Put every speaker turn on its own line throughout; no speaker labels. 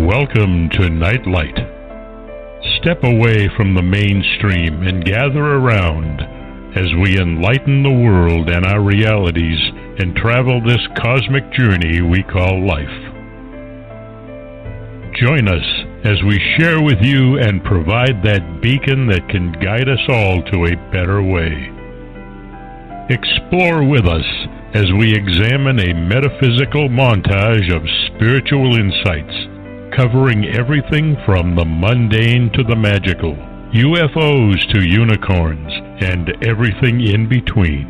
Welcome to Nightlight. Step away from the mainstream and gather around as we enlighten the world and our realities and travel this cosmic journey we call life. Join us as we share with you and provide that beacon that can guide us all to a better way. Explore with us as we examine a metaphysical montage of spiritual insights, covering everything from the mundane to the magical, UFOs to unicorns, and everything in between.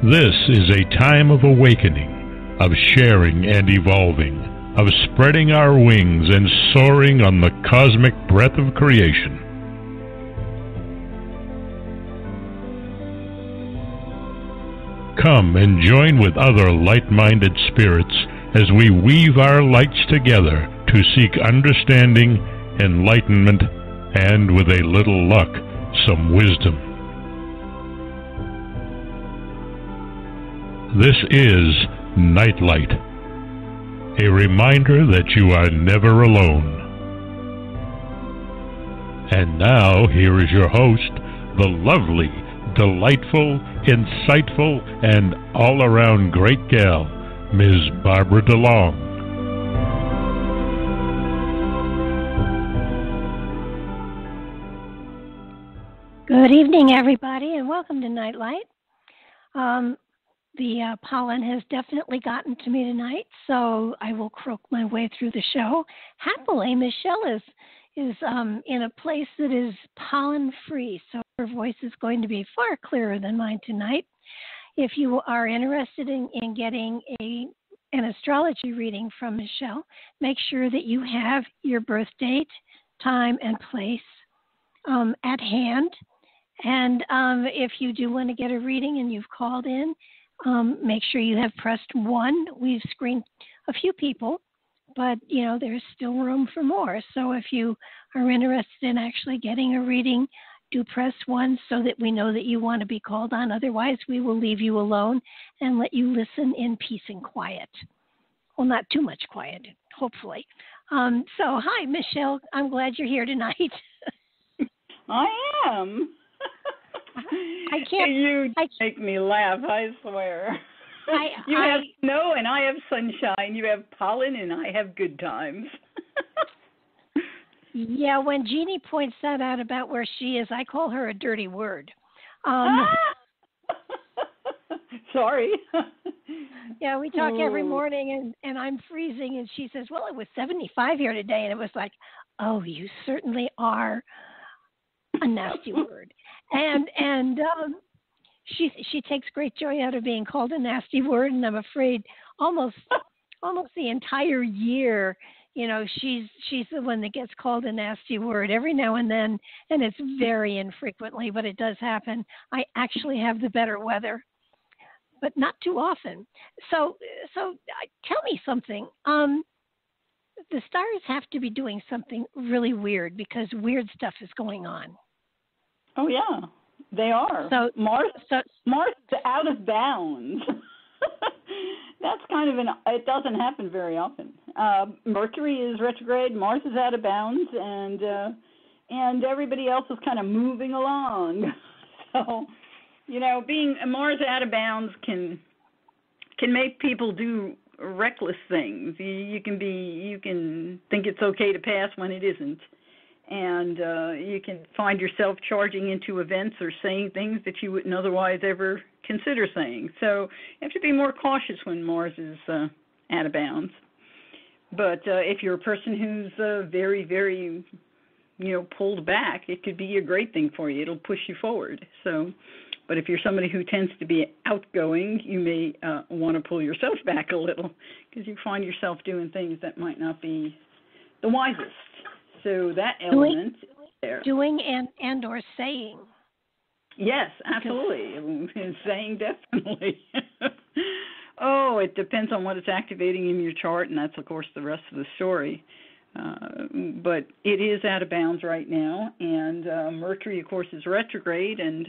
This is a time of awakening, of sharing and evolving, of spreading our wings and soaring on the cosmic breath of creation. Come and join with other light-minded spirits as we weave our lights together to seek understanding, enlightenment, and, with a little luck, some wisdom. This is Nightlight, a reminder that you are never alone. And now, here is your host, the lovely, delightful, insightful, and all-around great gal, Ms. Barbara DeLong.
Good evening, everybody, and welcome to Nightlight. The pollen has definitely gotten to me tonight, so I will croak my way through the show. Happily, Michele is in a place that is pollen-free, so her voice is going to be far clearer than mine tonight. If you are interested in getting an astrology reading from Michele, make sure that you have your birth date, time, and place at hand. And if you do want to get a reading and you've called in, make sure you have pressed 1. We've screened a few people, but, there's still room for more. So if you are interested in actually getting a reading, do press 1 so that we know that you want to be called on. Otherwise, we will leave you alone and let you listen in peace and quiet. Well, not too much quiet, hopefully. So, hi, Michele. I'm glad you're here tonight.
I am.
I can't.
You make me laugh, I swear. You have snow and I have sunshine. You have pollen and I have good times.
Yeah, when Jeannie points that out about where she is, I call her a dirty word.
Sorry.
Yeah, we talk every morning, and I'm freezing, and she says, well, it was 75 here today, and it was like, oh, you certainly are a nasty word. And she takes great joy out of being called a nasty word, and I'm afraid almost the entire year, she's the one that gets called a nasty word every now and then, and it's very infrequently, but it does happen. I actually have the better weather, but not too often. So tell me something. The stars have to be doing something really weird because weird stuff is going on.
Oh, yeah, they are.
So
Mars is out of bounds. That's kind of it doesn't happen very often. Mercury is retrograde, Mars is out of bounds, and everybody else is kind of moving along. So, being Mars out of bounds can make people do reckless things. You can think it's okay to pass when it isn't. And you can find yourself charging into events or saying things that you wouldn't otherwise ever consider saying. So you have to be more cautious when Mars is out of bounds. But if you're a person who's very, very, pulled back, it could be a great thing for you. It'll push you forward. So, but if you're somebody who tends to be outgoing, you may want to pull yourself back a little because you find yourself doing things that might not be the wisest. So that element is there.
Doing and or saying.
Yes, absolutely. Saying definitely. Oh, it depends on what it's activating in your chart, and that's, of course, the rest of the story. But it is out of bounds right now, and Mercury, of course, is retrograde, and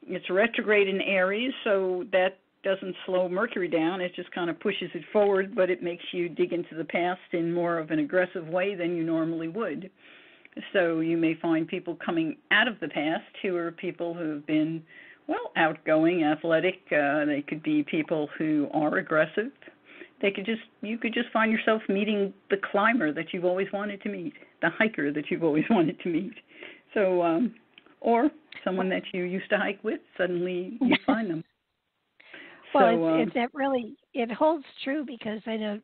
it's retrograde in Aries, so that doesn't slow Mercury down. It just kind of pushes it forward, but it makes you dig into the past in more of an aggressive way than you normally would. So you may find people coming out of the past who are people who have been, well, outgoing, athletic. They could be people who are aggressive. You could just find yourself meeting the climber that you've always wanted to meet, the hiker that you've always wanted to meet. So, or someone that you used to hike with, suddenly you find them.
Well, it holds true, because I know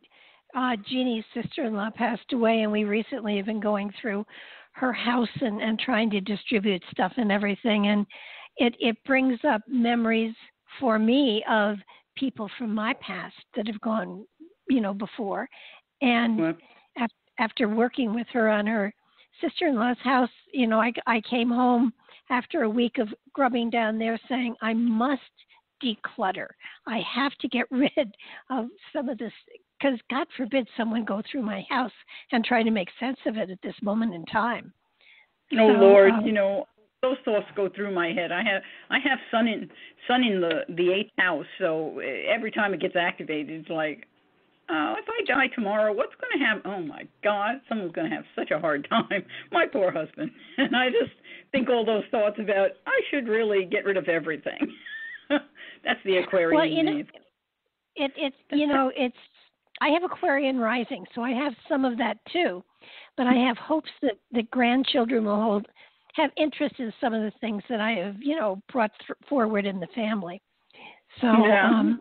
Jeannie's sister-in-law passed away, and we recently have been going through her house and trying to distribute stuff and everything, and it brings up memories for me of people from my past that have gone, before. And after working with her on her sister-in-law's house, I came home after a week of grubbing down there saying, I must declutter. I have to get rid of some of this, because God forbid someone go through my house and try to make sense of it at this moment in time.
Oh, so, Lord, those thoughts go through my head. I have sun in the eighth house, so every time it gets activated, it's like, if I die tomorrow, what's going to happen? Oh my God, someone's going to have such a hard time. My poor husband. And I just think all those thoughts about I should really get rid of everything. That's the Aquarian name.
It's I have Aquarian rising, so I have some of that too. But I have hopes that the grandchildren will have interest in some of the things that I have, brought forward in the family. So,
yeah.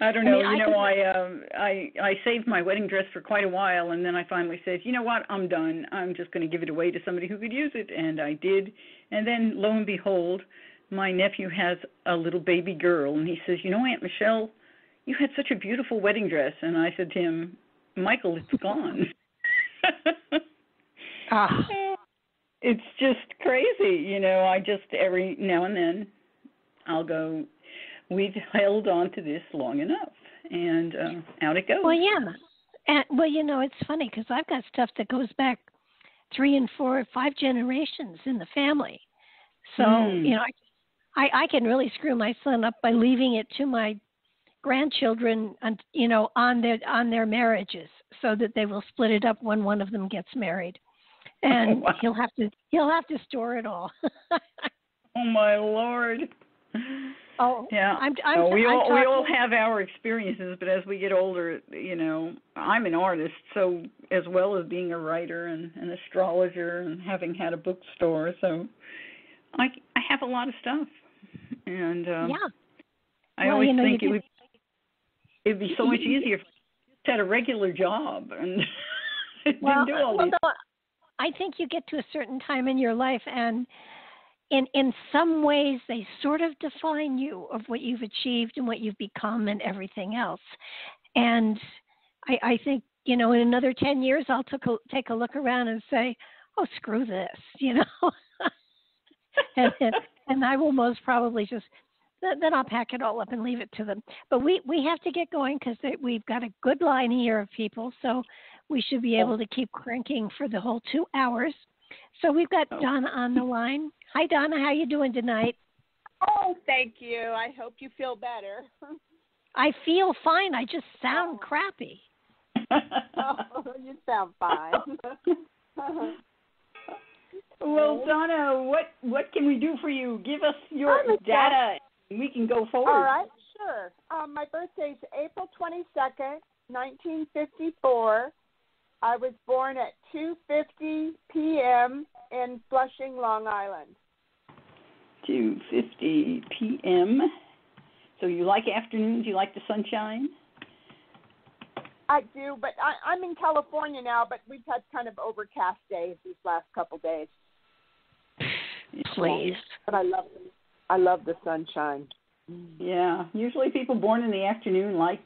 I don't know. I saved my wedding dress for quite a while, and then I finally said, you know what, I'm done. I'm just going to give it away to somebody who could use it, and I did. And then, lo and behold, my nephew has a little baby girl, and he says, Aunt Michele, you had such a beautiful wedding dress. And I said to him, Michael, it's gone. It's just crazy, I just every now and then I'll go, we've held on to this long enough, and out it goes.
Well, yeah. It's funny, because I've got stuff that goes back 3 and 4 or 5 generations in the family. So, I can really screw my son up by leaving it to my grandchildren, on their marriages, so that they will split it up when one of them gets married, and he'll have to store it all.
Oh my Lord!
Oh
yeah. We all have our experiences, but as we get older, I'm an artist, so as well as being a writer and an astrologer and having had a bookstore, so I have a lot of stuff, and I always think it'd be so much easier if you had a regular job and didn't do all these.
No, I think you get to a certain time in your life, and in some ways they sort of define you of what you've achieved and what you've become and everything else. And I think, in another 10 years, I'll take a look around and say, oh, screw this, and I will most probably then I'll pack it all up and leave it to them. But we have to get going, because we've got a good line here of people, so we should be able to keep cranking for the whole 2 hours. So we've got Donna on the line. Hi, Donna. How you doing tonight?
Oh, thank you. I hope you feel better.
I feel fine. I just sound crappy.
Oh, you sound fine.
Well, Donna, what can we do for you? Give us your data, and we can go forward.
All right, sure. My birthday is April 22nd, 1954. I was born at 2:50 p.m. in Flushing, Long Island.
2:50 p.m. So you like afternoons? You like the sunshine?
I do, but I'm in California now, but we've had kind of overcast days these last couple days.
Please.
But I love the sunshine.
Yeah. Usually people born in the afternoon like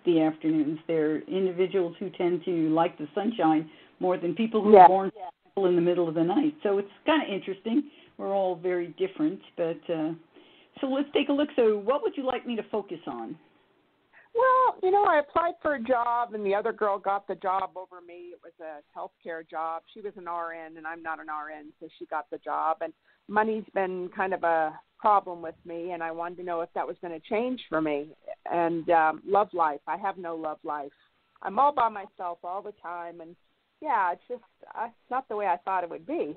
the afternoons. They're individuals who tend to like the sunshine more than people who are born in the middle of the night. So it's kind of interesting. We're all very different, but so let's take a look. So what would you like me to focus on?
Well, Well, I applied for a job, and the other girl got the job over me. It was a healthcare job. She was an RN, and I'm not an RN, so she got the job. And money's been kind of a problem with me, and I wanted to know if that was going to change for me. And love life. I have no love life. I'm all by myself all the time, and yeah, it's just not the way I thought it would be.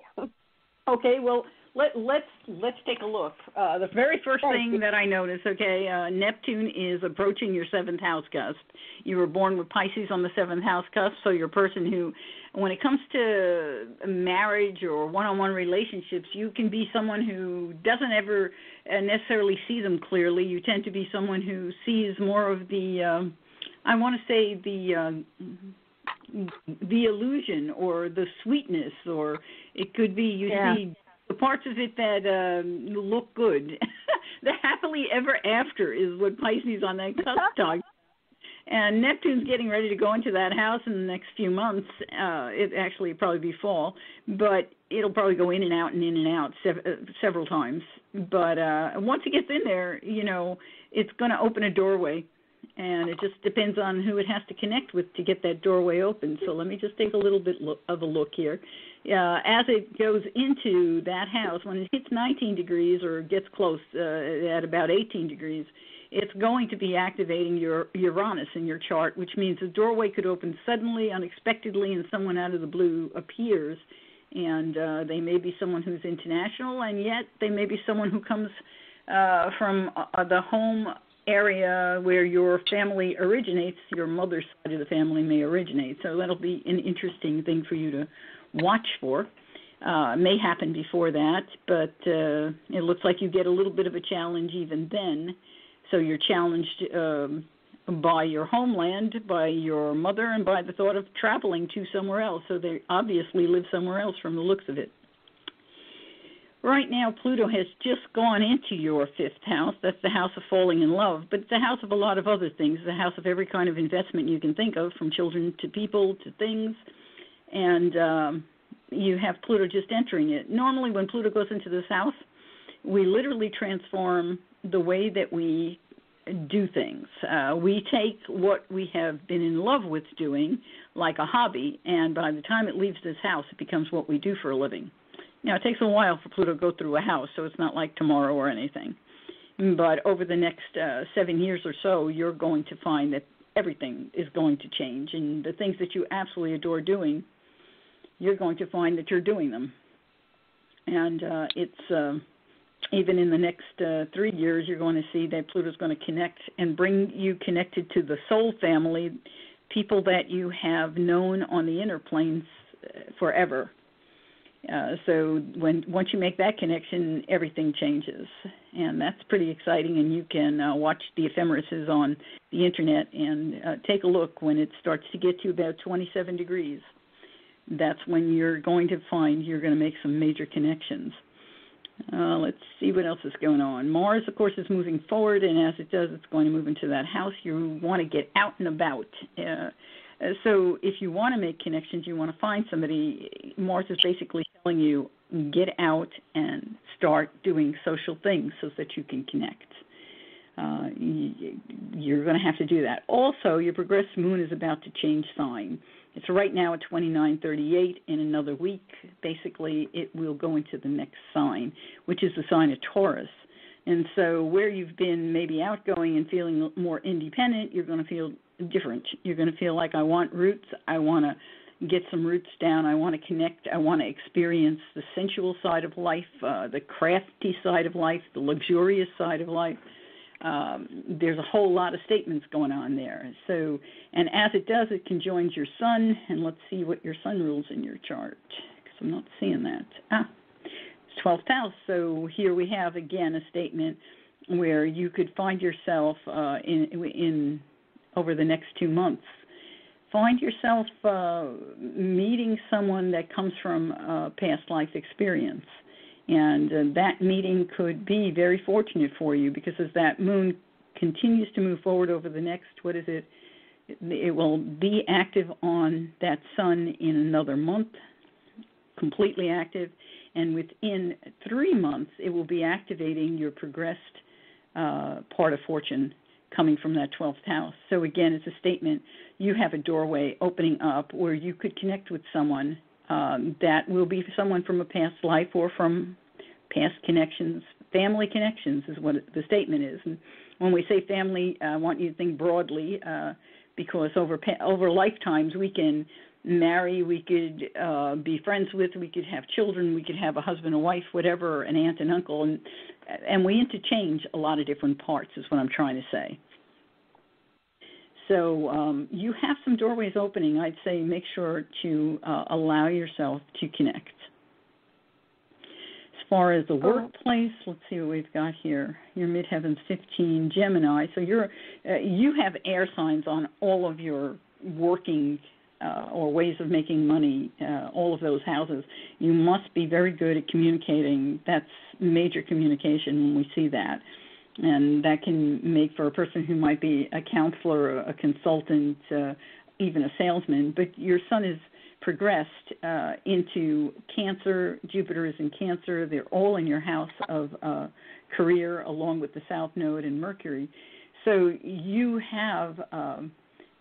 Okay, well, let's take a look. The very first thing that I noticed, Neptune is approaching your 7th house cusp. You were born with Pisces on the 7th house cusp, so you're a person who, when it comes to marriage or one-on-one relationships, you can be someone who doesn't ever necessarily see them clearly. You tend to be someone who sees more of the, the illusion or the sweetness, or it could be you see the parts of it that look good. The happily ever after is what Pisces on that cusp talks. And Neptune's getting ready to go into that house in the next few months. It actually probably be fall, but it'll probably go in and out and in and out several times. But once it gets in there, it's going to open a doorway. And it just depends on who it has to connect with to get that doorway open. So let me just take a little bit of a look here. As it goes into that house, when it hits 19 degrees or gets close at about 18 degrees, it's going to be activating your Uranus in your chart, which means the doorway could open suddenly, unexpectedly, and someone out of the blue appears. And they may be someone who's international, and yet they may be someone who comes from the home area where your family originates. Your mother's side of the family may originate, so that'll be an interesting thing for you to watch for. It may happen before that, but it looks like you get a little bit of a challenge even then. So you're challenged by your homeland, by your mother, and by the thought of traveling to somewhere else. So they obviously live somewhere else from the looks of it. Right now, Pluto has just gone into your 5th house. That's the house of falling in love, but it's a house of a lot of other things. It's a house of every kind of investment you can think of, from children to people to things. And you have Pluto just entering it. Normally, when Pluto goes into this house, we literally transform the way that we do things. We take what we have been in love with doing, like a hobby, and by the time it leaves this house, it becomes what we do for a living. Now, it takes a while for Pluto to go through a house, so it's not like tomorrow or anything. But over the next 7 years or so, you're going to find that everything is going to change. And the things that you absolutely adore doing, you're going to find that you're doing them. And it's even in the next 3 years, you're going to see that Pluto's going to connect and bring you connected to the soul family, people that you have known on the inner planes forever. So once you make that connection, everything changes, and that's pretty exciting. And you can watch the ephemerises on the internet and take a look when it starts to get to about 27 degrees. That's when you're going to find you're going to make some major connections. Let's see what else is going on. Mars, of course, is moving forward, and as it does, it's going to move into that house. You want to get out and about. So if you want to make connections, you want to find somebody, Mars is basically telling you, get out and start doing social things so that you can connect. You're going to have to do that. Also, your progressed moon is about to change sign. It's right now at 2938. In another week, basically, it will go into the next sign, which is the sign of Taurus. And so where you've been maybe outgoing and feeling more independent, you're going to feel different. You're going to feel like, I want roots. I want to get some roots down. I want to connect. I want to experience the sensual side of life, the crafty side of life, the luxurious side of life. There's a whole lot of statements going on there. So, and as it does, it conjoins your sun, and let's see what your sun rules in your chart, because I'm not seeing that. It's 12th house. So here we have, again, a statement where you could find yourself in over the next 2 months. Find yourself meeting someone that comes from past life experience. And that meeting could be very fortunate for you, because as that moon continues to move forward over the next, it will be active on that sun in another month, completely active. And within 3 months, it will be activating your progressed part of fortune coming from that 12th house. So again, it's a statement. You have a doorway opening up where you could connect with someone that will be someone from a past life or from past connections. Family connections is what the statement is. And when we say family, I want you to think broadly because over lifetimes we can marry, we could be friends with, we could have children, we could have a husband, a wife, whatever, an aunt and uncle, and we interchange a lot of different parts is what I'm trying to say. So you have some doorways opening. I'd say make sure to allow yourself to connect. As far as the workplace, let's see what we've got here. Your midheaven's 15, Gemini. So you have air signs on all of your working or ways of making money, all of those houses. You must be very good at communicating. That's major communication when we see that. And that can make for a person who might be a counselor, a consultant, even a salesman. But your sun is progressed into Cancer. Jupiter is in Cancer. They're all in your house of career, along with the South Node and Mercury. So you have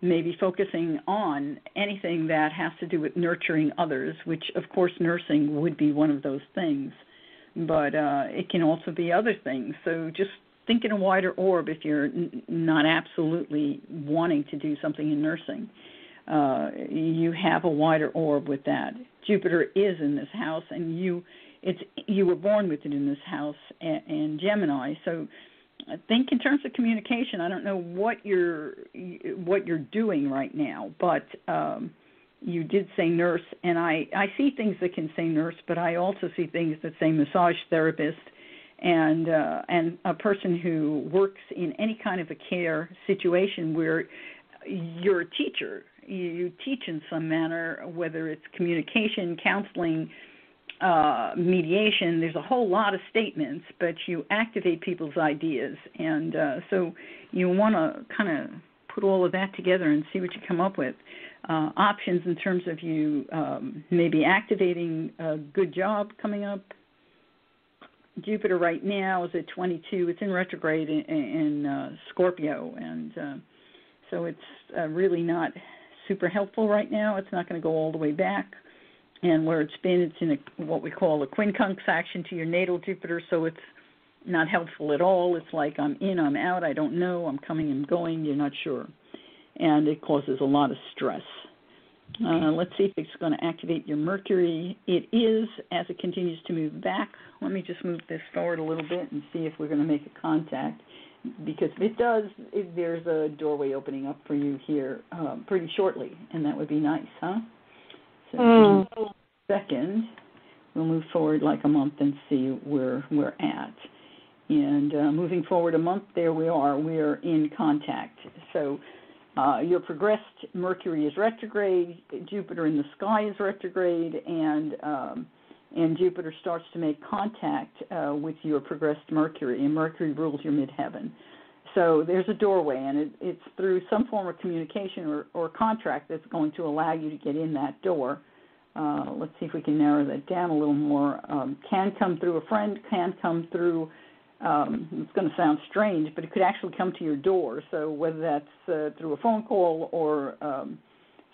maybe focusing on anything that has to do with nurturing others, which, of course, nursing would be one of those things. But it can also be other things. So just think in a wider orb if you're not absolutely wanting to do something in nursing. You have a wider orb with that. Jupiter is in this house, and you were born with it in this house and Gemini. So think in terms of communication. I don't know what you're doing right now, but you did say nurse, and I see things that can say nurse, but I also see things that say massage therapist and a person who works in any kind of a care situation where you're a teacher. You teach in some manner, whether it's communication, counseling, mediation. There's a whole lot of statements, but you activate people's ideas. And so you want to kind of put all of that together and see what you come up with. Options in terms of you maybe activating a good job coming up. Jupiter right now is at 22. It's in retrograde in Scorpio, and so it's really not super helpful right now. It's not going to go all the way back. And where it's been, it's in what we call a quincunx action to your natal Jupiter, so it's not helpful at all. It's like I'm in, I'm out, I don't know, I'm coming and going, you're not sure. And it causes a lot of stress. Let's see if it's going to activate your Mercury. It is, as it continues to move back. Let me just move this forward a little bit and see if we're going to make a contact. Because if it does, there's a doorway opening up for you here pretty shortly, and that would be nice, huh? So second, we'll move forward like a month and see where we're at. And moving forward a month, there we are. We are in contact. So your progressed Mercury is retrograde, Jupiter in the sky is retrograde, and Jupiter starts to make contact with your progressed Mercury, and Mercury rules your midheaven. So there's a doorway, and it's through some form of communication or contract that's going to allow you to get in that door. Let's see if we can narrow that down a little more. Can come through a friend, can come through, it's going to sound strange, but it could actually come to your door. So whether that's through a phone call or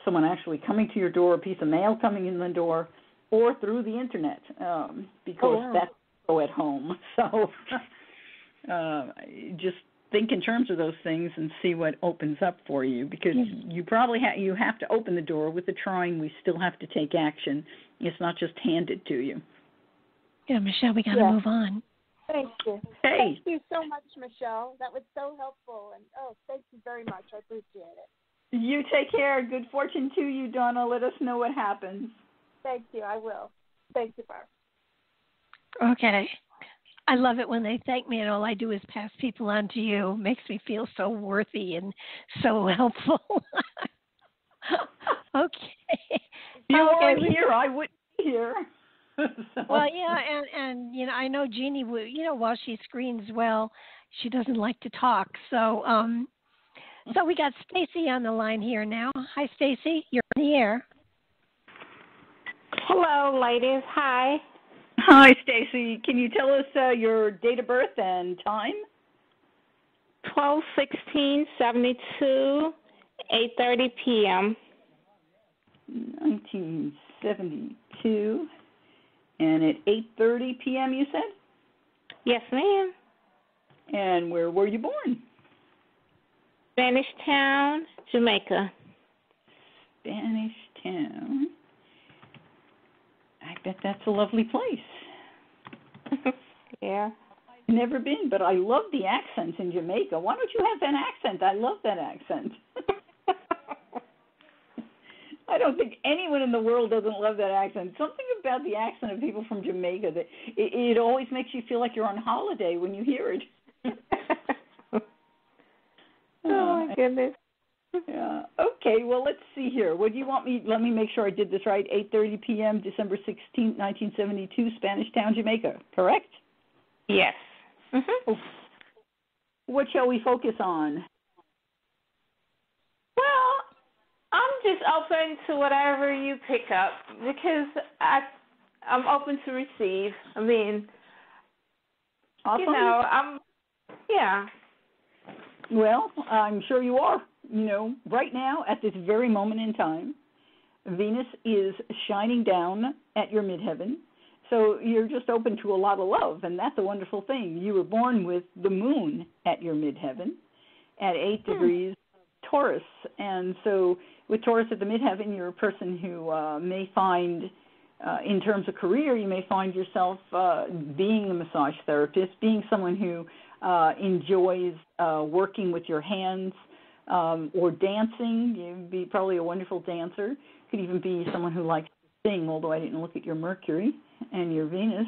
someone actually coming to your door, a piece of mail coming in the door, or through the Internet, because that's so at home. So just think in terms of those things and see what opens up for you, because you probably you have to open the door. With the trine, we still have to take action. It's not just handed to you.
Yeah, Michelle, we got to move on.
Thank you.
Hey.
Thank you so much, Michelle. That was so helpful. And, thank you very much. I appreciate it.
You take care. Good fortune to you, Donna. Let us know what happens.
Thank you. I will. Thank you, Barb.
Okay. I love it when they thank me, and all I do is pass people on to you. Makes me feel so worthy and so helpful. Okay.
You weren't here, I wouldn't be here. So.
Well, yeah, and I know Jeannie, while she screens well, she doesn't like to talk. So so we got Stacy on the line here now. Hi, Stacy. You're on the air.
Hello, ladies. Hi.
Hi, Stacy. Can you tell us your date of birth and time?
12/16/72, 8:30 p.m.
1972, and at 8:30 p.m. you said?
Yes, ma'am.
And where were you born?
Spanish Town, Jamaica.
Spanish Town. I bet that's a lovely place.
Yeah.
I've never been, but I love the accents in Jamaica. Why don't you have that accent? I love that accent. I don't think anyone in the world doesn't love that accent. Something about the accent of people from Jamaica that it always makes you feel like you're on holiday when you hear it.
Oh my goodness.
Yeah. Okay, well, let's see here. What do you want me? Let me make sure I did this right. 8:30 p.m., December 16th, 1972, Spanish Town, Jamaica. Correct?
Yes. Mm-hmm.
What shall we focus on?
Well, I'm just open to whatever you pick up because I'm open to receive. I mean,
Awesome.
Yeah.
Well, I'm sure you are. Right now, at this very moment in time, Venus is shining down at your midheaven. So you're just open to a lot of love, and that's a wonderful thing. You were born with the moon at your midheaven at 8 degrees Taurus. And so with Taurus at the midheaven, you're a person who may find, in terms of career, you may find yourself being a massage therapist, being someone who enjoys working with your hands, or dancing. You'd be probably a wonderful dancer. Could even be someone who likes to sing, although I didn't look at your Mercury and your Venus.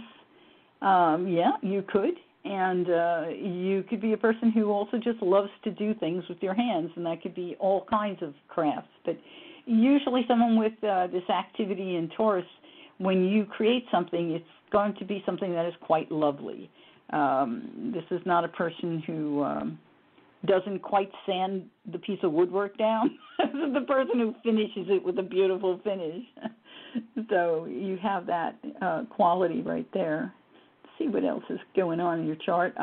Yeah, you could. And you could be a person who also just loves to do things with your hands, and that could be all kinds of crafts. But usually someone with this activity in Taurus, when you create something, it's going to be something that is quite lovely. This is not a person who doesn't quite sand the piece of woodwork down. This is the person who finishes it with a beautiful finish. So you have that quality right there. Let's see what else is going on in your chart.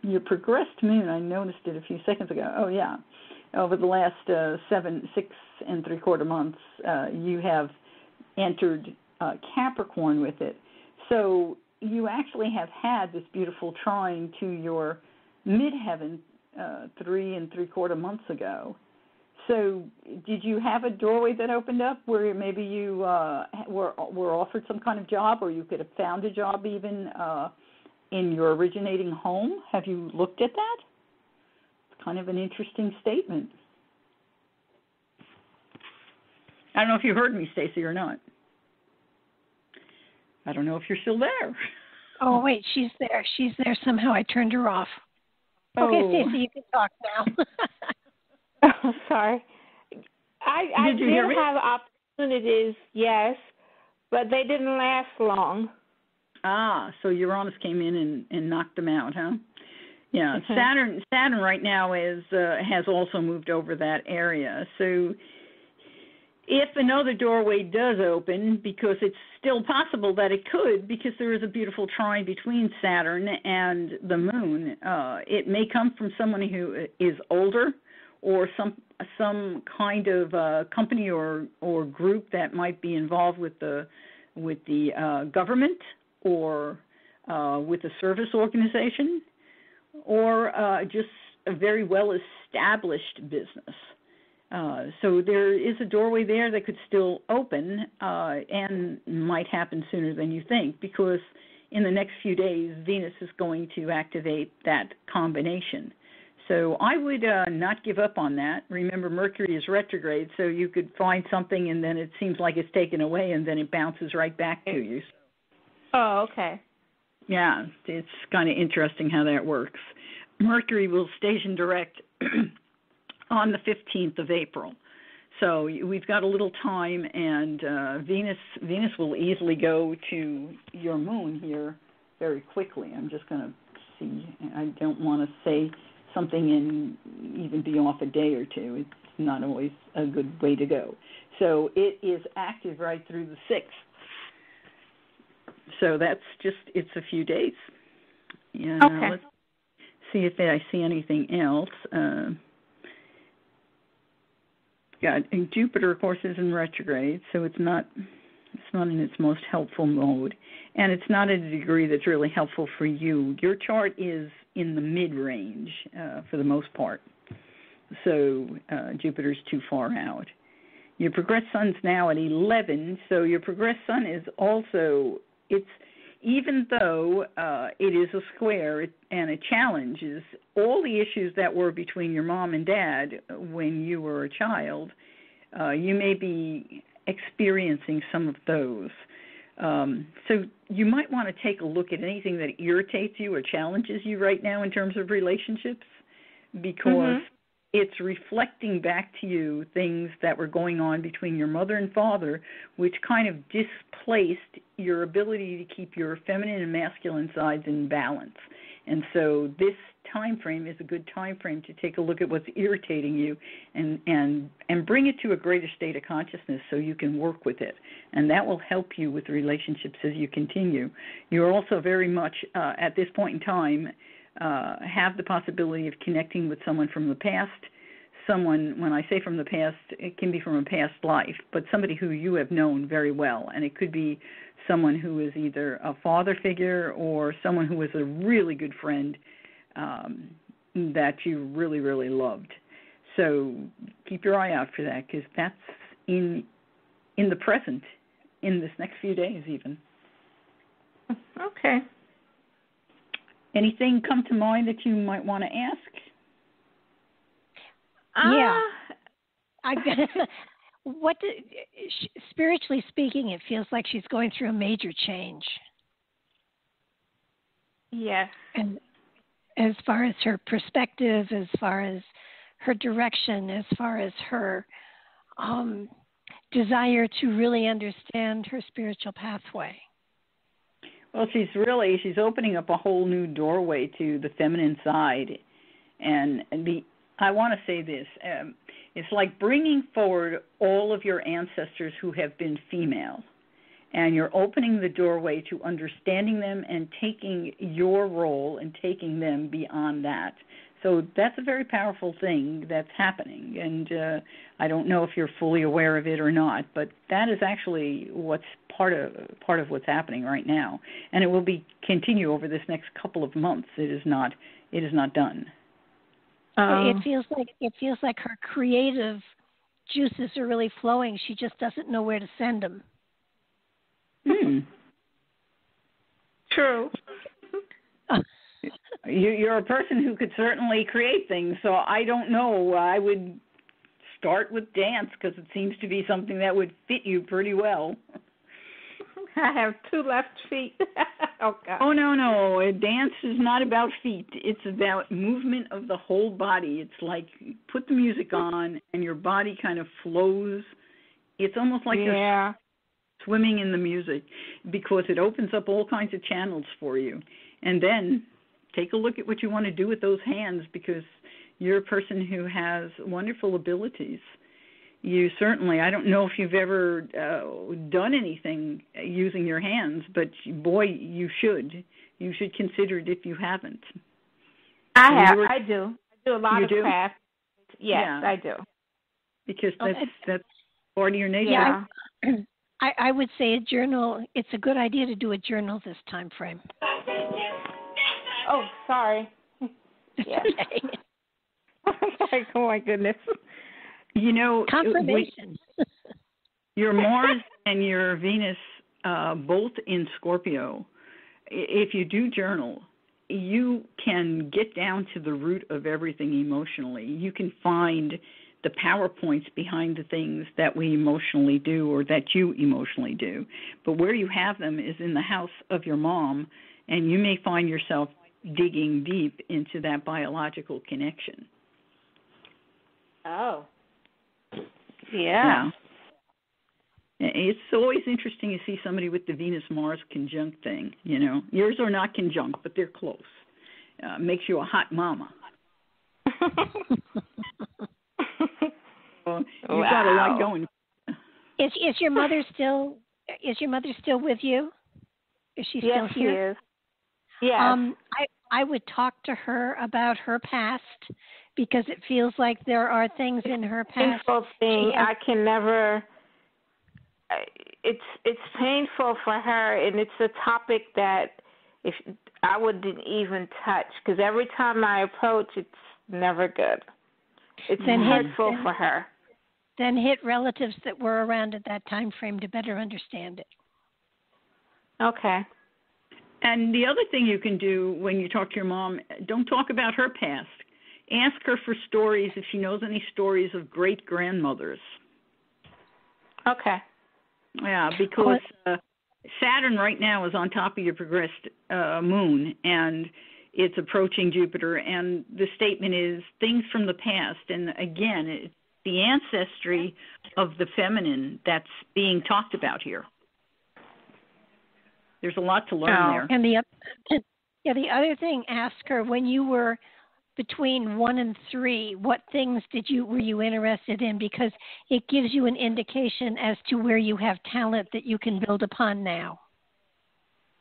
Your progressed moon, I noticed it a few seconds ago. Oh, yeah. Over the last 6 3/4 months, you have entered Capricorn with it. So you actually have had this beautiful trine to your midheaven 3 3/4 months ago. So did you have a doorway that opened up where maybe you were offered some kind of job, or you could have found a job even in your originating home? Have you looked at that? It's kind of an interesting statement. I don't know if you heard me, Stacy, or not. I don't know if you're still there.
Oh, wait, she's there. She's there. Somehow I turned her off. Okay, Stacey, you can talk now.
Oh, sorry. I did have opportunities, yes, but they didn't last long.
Ah, so Uranus came in and knocked them out, huh? Yeah,
Mm-hmm.
Saturn right now has also moved over that area. So if another doorway does open, because it's still possible that it could, because there is a beautiful trine between Saturn and the moon, it may come from someone who is older, or some kind of company or group that might be involved with the government, or with a service organization, or just a very well established business. So there is a doorway there that could still open and might happen sooner than you think, because in the next few days, Venus is going to activate that combination. So I would not give up on that. Remember, Mercury is retrograde, so you could find something and then it seems like it's taken away and then it bounces right back to you.
Oh, okay.
Yeah, it's kind of interesting how that works. Mercury will station direct on the 15th of April. So we've got a little time, and Venus will easily go to your moon here very quickly. I'm just going to see. I don't want to say something and even be off a day or two. It's not always a good way to go. So it is active right through the 6th. So that's just, it's a few days. Yeah.
Okay.
see if I see anything else. Jupiter, of course, is in retrograde, so it's not in its most helpful mode, and it's not at a degree that's really helpful for you. Your chart is in the mid-range for the most part, so Jupiter's too far out. Your progressed sun's now at 11, so your progressed sun is also, even though it is a square and it challenges all the issues that were between your mom and dad when you were a child, you may be experiencing some of those. So you might want to take a look at anything that irritates you or challenges you right now in terms of relationships, because it's reflecting back to you things that were going on between your mother and father, which kind of displaced your ability to keep your feminine and masculine sides in balance. And so this time frame is a good time frame to take a look at what's irritating you and bring it to a greater state of consciousness so you can work with it. And that will help you with relationships as you continue. You're also very much, at this point in time, have the possibility of connecting with someone from the past. Someone, when I say from the past, it can be from a past life, but somebody who you have known very well. And it could be someone who is either a father figure or someone who was a really good friend that you really, really loved. So keep your eye out for that, because that's in the present, in this next few days even.
Okay.
Anything come to mind that you might want to ask?
Yeah. Spiritually speaking, it feels like she's going through a major change.
Yes.
And as far as her perspective, as far as her direction, as far as her desire to really understand her spiritual pathway.
Well, she's opening up a whole new doorway to the feminine side. And I want to say this. It's like bringing forward all of your ancestors who have been female, and you're opening the doorway to understanding them and taking your role and taking them beyond that. So that's a very powerful thing that's happening, and I don't know if you're fully aware of it or not, but that is actually what's part of what's happening right now, and it will continue over this next couple of months. It is not done.
It feels like her creative juices are really flowing. She just doesn't know where to send them.
True.
You're a person who could certainly create things, so I don't know. I would start with dance because it seems to be something that would fit you pretty well.
I have 2 left feet. Oh, God.
Oh, no. Dance is not about feet. It's about movement of the whole body. It's like put the music on and your body kind of flows. It's almost like you're swimming in the music, because it opens up all kinds of channels for you. And then take a look at what you want to do with those hands, because you're a person who has wonderful abilities. You certainly, I don't know if you've ever done anything using your hands, but boy, you should. You should consider it if you haven't.
I do. I do a lot of craft. Yes, I do.
Because that's part of your nature.
Yeah. I would say a journal, it's a good idea to do a journal this time frame.
Oh, sorry. Yeah. Like, oh, my goodness.
You know,
confirmation.
Your Mars and your Venus both in Scorpio. If you do journal, you can get down to the root of everything emotionally. You can find the power points behind the things that we emotionally do or that you emotionally do. But where you have them is in the house of your mom, and you may find yourself digging deep into that biological connection.
Oh. Yeah.
It's always interesting to see somebody with the Venus-Mars conjunct thing, you know. Yours are not conjunct, but they're close. Makes you a hot mama. You've got a lot going.
Is your mother still with you? Is she still here?
Yes, she is. Yeah.
I would talk to her about her past because it feels like there are things in her past.
Painful thing. I can never. It's painful for her, and it's a topic that if I wouldn't even touch, because every time I approach, it's never good. It's hurtful for her.
Then hit relatives that were around at that time frame to better understand it.
Okay.
And the other thing you can do when you talk to your mom, don't talk about her past. Ask her for stories if she knows any stories of great-grandmothers.
Okay.
Yeah, because Saturn right now is on top of your progressed moon, and it's approaching Jupiter, and the statement is things from the past. And again, it's the ancestry of the feminine that's being talked about here. There's a lot to learn there.
And the other thing, ask her when you were between 1 and 3, what things were you interested in? Because it gives you an indication as to where you have talent that you can build upon now.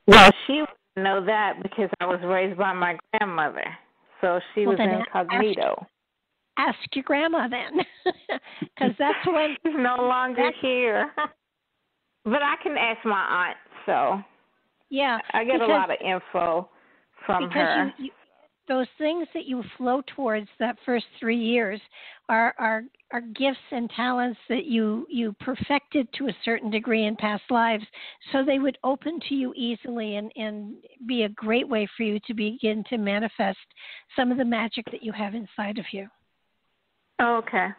Well, she would know that because I was raised by my grandmother, so she was incognito.
Ask your grandma then, because that's when
she's no longer here. But I can ask my aunt, so
yeah,
I get a lot of info from her.
Those things that you flow towards that first 3 years are gifts and talents that you perfected to a certain degree in past lives, so they would open to you easily and be a great way for you to begin to manifest some of the magic that you have inside of you.
Oh, okay.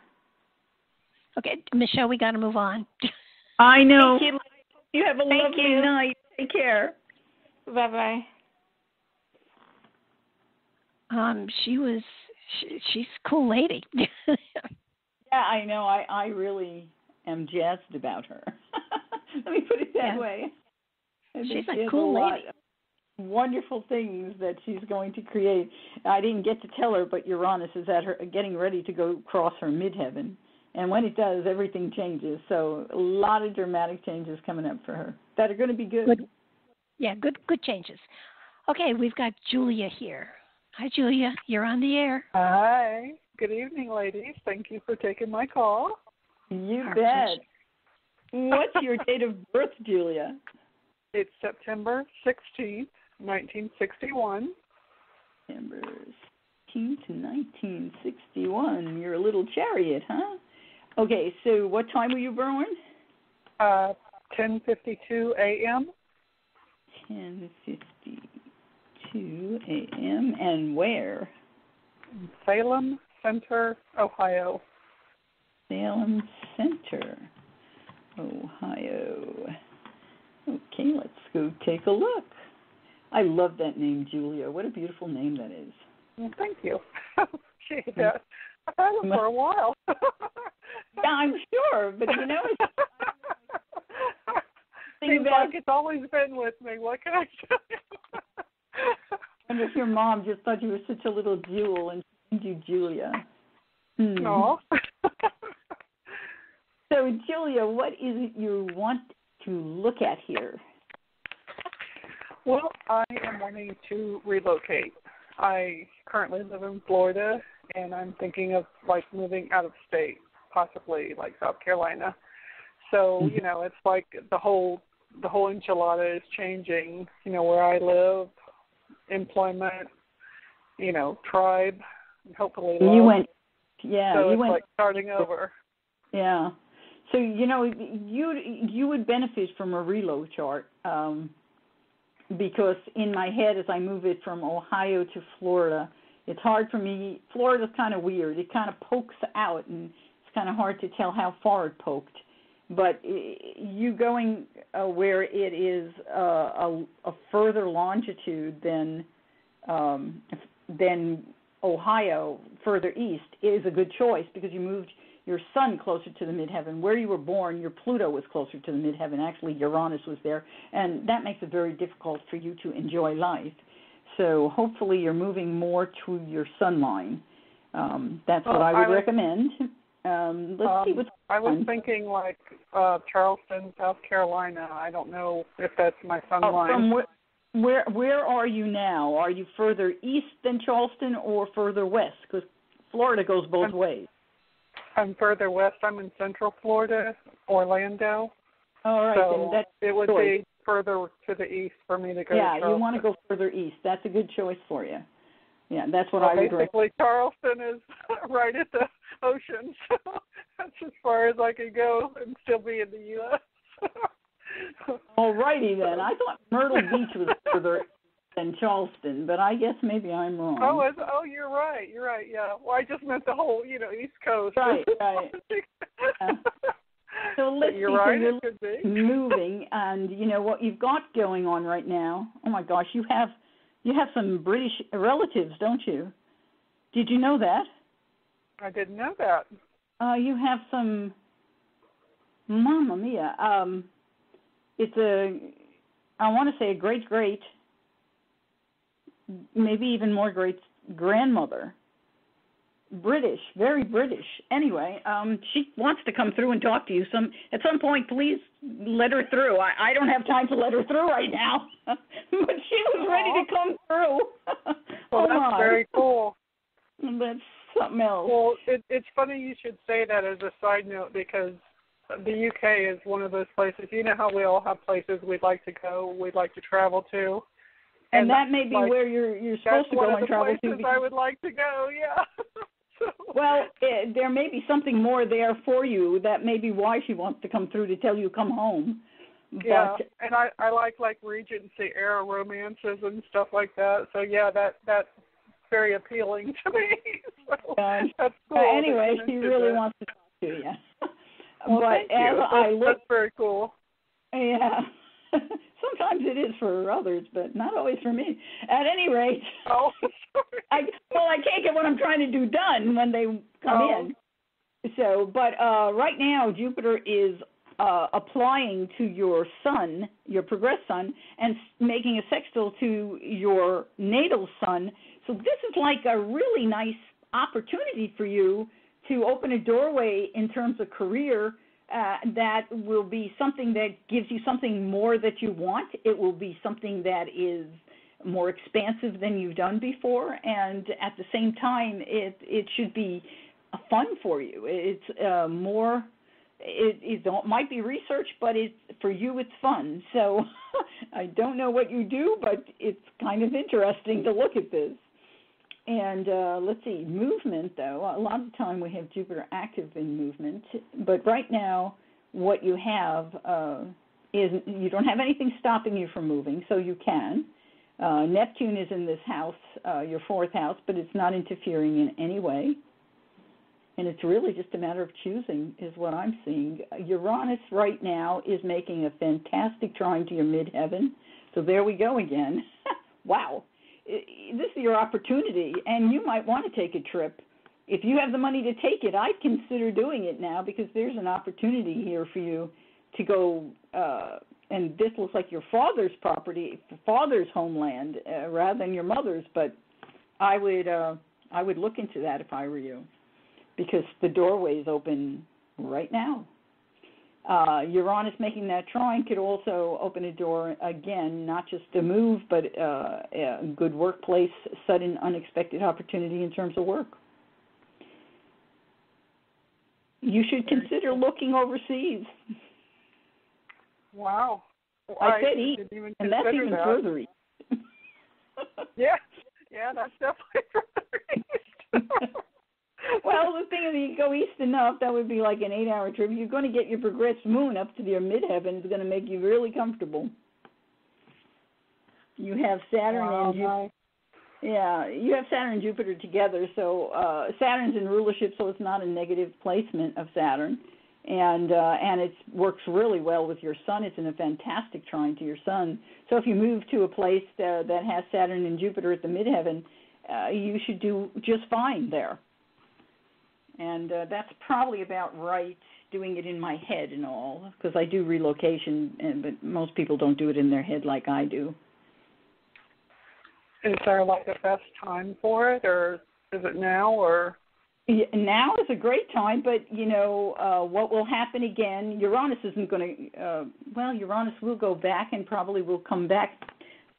Okay, Michelle, we got to move on.
I know.
Thank you.
You have a lovely night. Take care.
Bye-bye.
She's a cool lady.
Yeah, I know. I really am jazzed about her. Let me put it that way.
She's a cool lady.
Wonderful things that she's going to create. I didn't get to tell her, but Uranus is at her getting ready to go cross her midheaven, and when it does, everything changes. So a lot of dramatic changes coming up for her that are going to be good.
Yeah, good changes. Okay, we've got Julia here. Hi, Julia. You're on the air.
Hi. Good evening, ladies. Thank you for taking my call.
You bet. What's your date of birth, Julia?
It's September 16th, 1961.
September 16th, 1961. You're a little chariot, huh? Okay, so what time were you born?
10:52 a.m.
10:52 a.m. And where?
Salem Center, Ohio.
Salem Center, Ohio. Okay, let's go take a look. I love that name, Julia. What a beautiful name that is.
Well, thank you. Appreciate that. I've had it for a while.
Yeah, I'm sure, but you know,
seems like it's always been with me. What can I tell you?
I wonder if your mom just thought you were such a little jewel and she named you Julia.
No.
So, Julia, what is it you want to look at here?
Well, I am wanting to relocate. I currently live in Florida, and I'm thinking of moving out of state, possibly South Carolina. So, you know, it's like the whole enchilada is changing, where I live, employment, tribe, hopefully love. So it's like starting over.
Yeah. So, you would benefit from a reload chart because in my head, as I move it from Ohio to Florida, it's hard for me. Florida's kind of weird. It kind of pokes out, and it's kind of hard to tell how far it poked. But you going where it is a further longitude than Ohio, further east, is a good choice because you moved your sun closer to the midheaven. Where you were born, your Pluto was closer to the midheaven. Actually, Uranus was there, and that makes it very difficult for you to enjoy life. So hopefully you're moving more to your sun line. That's what I would recommend. Let's see what's
I was thinking Charleston, South Carolina. I don't know if that's my sun line.
where are you now? Are you further east than Charleston or further west? Because Florida goes both ways.
I'm further west. I'm in Central Florida, Orlando.
All right,
so
then
it would be further to the east for me to go.
Yeah,
to
you want to go further east. That's a good choice for you. Yeah, that's what I would recommend.
Basically, Charleston is right at the ocean, so that's as far as I could go and still be in the U.S.
All righty then. I thought Myrtle Beach was further than Charleston, but I guess maybe I'm wrong.
Oh, you're right. You're right. Yeah. Well, I just meant the whole, East Coast.
Right. Yeah. So let's see.
Right,
so you're moving, and what you've got going on right now. Oh my gosh, you have some British relatives, don't you? Did you know that?
I didn't know that.
You have some. Mamma mia. It's I want to say a great, maybe even more great grandmother. British, very British. Anyway, she wants to come through and talk to you. At some point, please let her through. I don't have time to let her through right now, but she was ready to come through.
Well, that's very cool.
That's something else.
Well, it's funny you should say that as a side note because the UK is one of those places. You know how we all have places we'd like to go, we'd like to travel to.
And that may be where you're supposed to go and travel to.
I would like to go, yeah.
Well, there may be something more there for you. That may be why she wants to come through to tell you come home.
Yeah, and I like Regency era romances and stuff like that. So yeah, that's very appealing to me. So that's cool.
Anyway, she really wants to talk to you.
Well,
but
that's very cool.
Yeah. Sometimes it is for others, but not always for me. At any rate,
sorry.
I can't get what I'm trying to do done when they come in. So, but right now, Jupiter is applying to your sun, your progressed sun, and making a sextile to your natal sun. So this is like a really nice opportunity for you to open a doorway in terms of career. That will be something that gives you something more that you want. It will be something that is more expansive than you've done before, and at the same time, it should be fun for you. It's more. It might be research, but for you it's fun. So I don't know what you do, but it's kind of interesting to look at this. And let's see, movement, though. A lot of the time we have Jupiter active in movement. But right now what you have is you don't have anything stopping you from moving, so you can. Neptune is in this house, your fourth house, but it's not interfering in any way. And it's really just a matter of choosing is what I'm seeing. Uranus right now is making a fantastic trine to your midheaven. So there we go again. Wow. This is your opportunity, and you might want to take a trip. If you have the money to take it, I'd consider doing it now because there's an opportunity here for you to go, and this looks like your father's property, father's homeland, rather than your mother's, but I would look into that if I were you because the doorway is open right now. Uranus making that trine could also open a door, again, not just to move, but a good workplace, sudden, unexpected opportunity in terms of work. You should consider looking overseas.
Wow. Well,
I said east, and that's even further east.
Yeah, that's definitely further east.
Well, the thing is, you go east enough, that would be like an 8-hour trip. You're going to get your progressed moon up to your midheaven. It's going to make you really comfortable. You have Saturn and Jupiter. Yeah, you have Saturn and Jupiter together. So Saturn's in rulership, so it's not a negative placement of Saturn, and it works really well with your Sun. It's in a fantastic trine to your Sun. So if you move to a place that has Saturn and Jupiter at the midheaven, you should do just fine there. And that's probably about right, doing it in my head and all, because I do relocation, but most people don't do it in their head like I do.
Is there like a best time for it, or is it now, or?
Yeah, now is a great time, but, what will happen again, Uranus isn't going to, Uranus will go back and probably will come back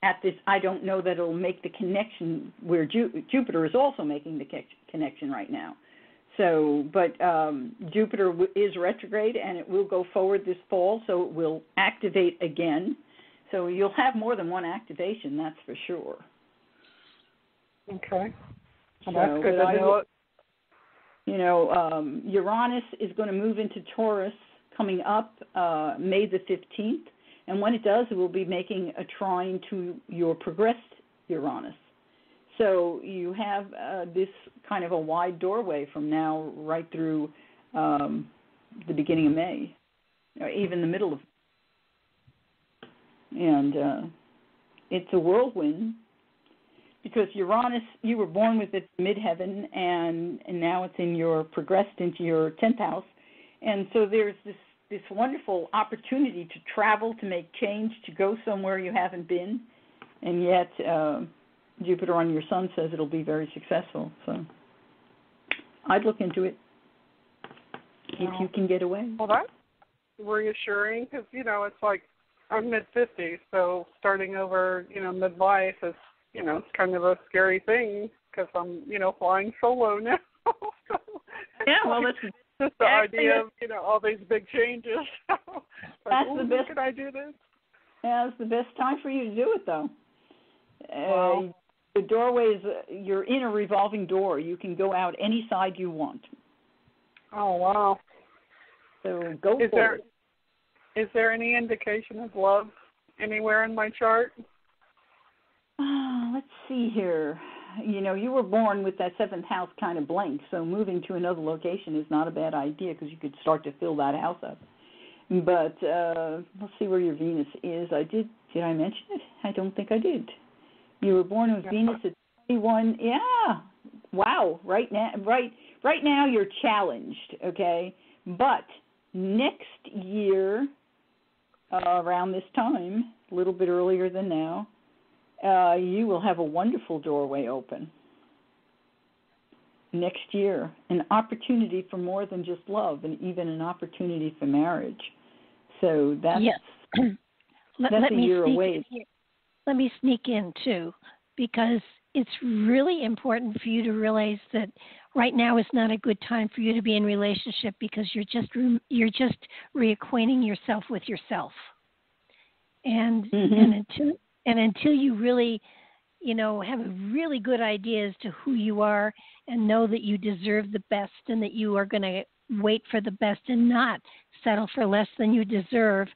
at this, I don't know that it'll make the connection where Jupiter is also making the connection right now. So, but Jupiter is retrograde, and it will go forward this fall, so it will activate again. So you'll have more than one activation, that's for sure.
Okay. Well,
so,
that's good to know.
You know, Uranus is going to move into Taurus coming up May the 15th. And when it does, it will be making a trine to your progressed Uranus. So you have this kind of a wide doorway from now right through the beginning of May, or even the middle of. And it's a whirlwind because Uranus, you were born with it midheaven, and now it's in your progressed into your 10th house. And so there's this wonderful opportunity to travel, to make change, to go somewhere you haven't been, and yet Jupiter on your sun says it'll be very successful. So I'd look into it if you can get away.
Well, that's reassuring because, you know, it's like I'm mid-50s, so starting over, you know, midlife is, you know, it's kind of a scary thing because I'm, you know, flying solo now. So,
yeah, well, that's
just the idea of, you know, all these big changes. Like,
that's the best.
Can I do this?
Yeah, it's the best time for you to do it, though.
Wow.
The doorway is, you're in a revolving door. You can go out any side you want.
Oh, wow.
So go for it.
Is there any indication of love anywhere in my chart?
Let's see here. You know, you were born with that 7th house kind of blank, so moving to another location is not a bad idea because you could start to fill that house up. But let's see where your Venus is. Did I mention it? I don't think I did. You were born with Venus at 21. Yeah. Wow. Right now you're challenged, okay? But next year, around this time, a little bit earlier than now, you will have a wonderful doorway open next year, an opportunity for more than just love, and even an opportunity for marriage. So that's, that's a year away.
Let me sneak in, too, because it's really important for you to realize that right now is not a good time for you to be in relationship because you're just reacquainting yourself with yourself. And until you really, you know, have a really good idea as to who you are and know that you deserve the best and that you are going to wait for the best and not settle for less than you deserve,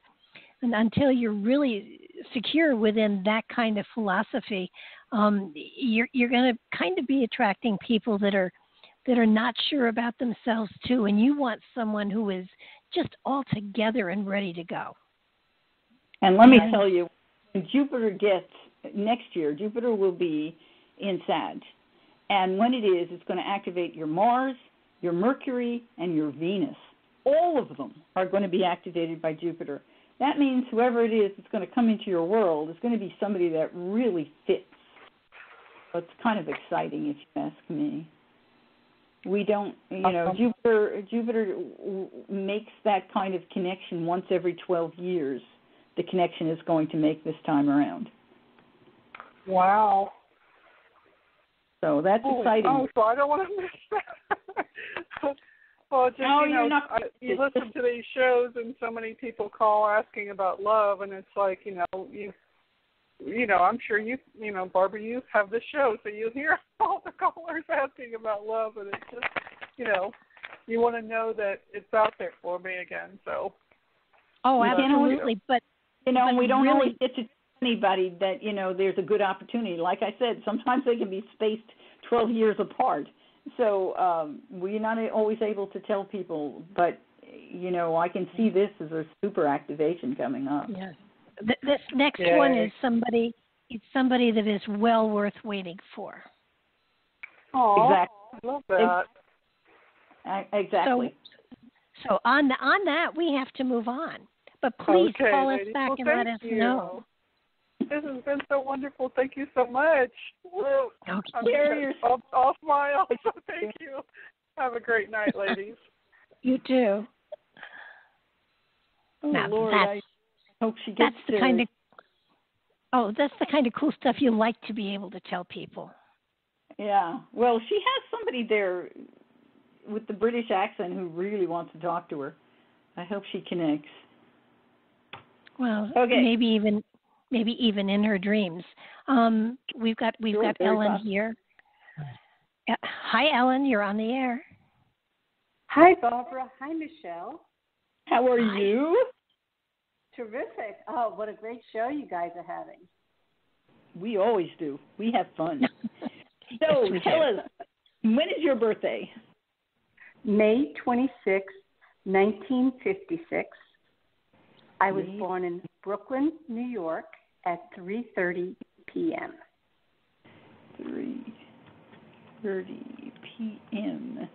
and until you're really secure within that kind of philosophy, you're going to kind of be attracting people that are not sure about themselves too, and you want someone who is just all together and ready to go.
And let me tell you, when Jupiter gets, next year, Jupiter will be in Sag. And when it is, it's going to activate your Mars, your Mercury, and your Venus. All of them are going to be activated by Jupiter. That means whoever it is that's going to come into your world is going to be somebody that really fits. So it's kind of exciting, if you ask me. We don't, you know, Jupiter makes that kind of connection once every 12 years. The connection is going to make this time around.
Wow.
So that's exciting.
Oh, so I don't want to miss that. Well, just, you listen to these shows and so many people call asking about love, and it's like, you know, I'm sure you know, Barbara, you have the show, so you hear all the callers asking about love, and it's just, you know, you want to know that it's out there for me again. So.
Oh, absolutely, but
you know, we don't
really
always get to tell anybody that, you know, there's a good opportunity. Like I said, sometimes they can be spaced 12 years apart. So we're not always able to tell people, but, you know, I can see this as a super activation coming up.
Yes. This next one is somebody that is well worth waiting for.
Oh,
exactly.
I love that.
Exactly.
So on that, we have to move on. But please call us back and let us know.
This has been so wonderful. Thank you so much.
Okay.
I'll smile. So thank you. Have a great night, ladies.
You too.
Oh,
now,
Lord, I hope she gets
that's the kind of Oh, that's the kind of cool stuff you like to be able to tell people.
Yeah. Well, she has somebody there with the British accent who really wants to talk to her. I hope she connects.
Well,
okay.
maybe even in her dreams. We've got Ellen here. Hi, Ellen. You're on the air.
Hi, Barbara. Hi, Michele.
How are you?
Terrific. Oh, what a great show you guys are having.
We always do. We have fun. So tell us, when is your birthday?
May 26, 1956. I was born in Brooklyn, New York at 3:30 p.m.
3:30 p.m.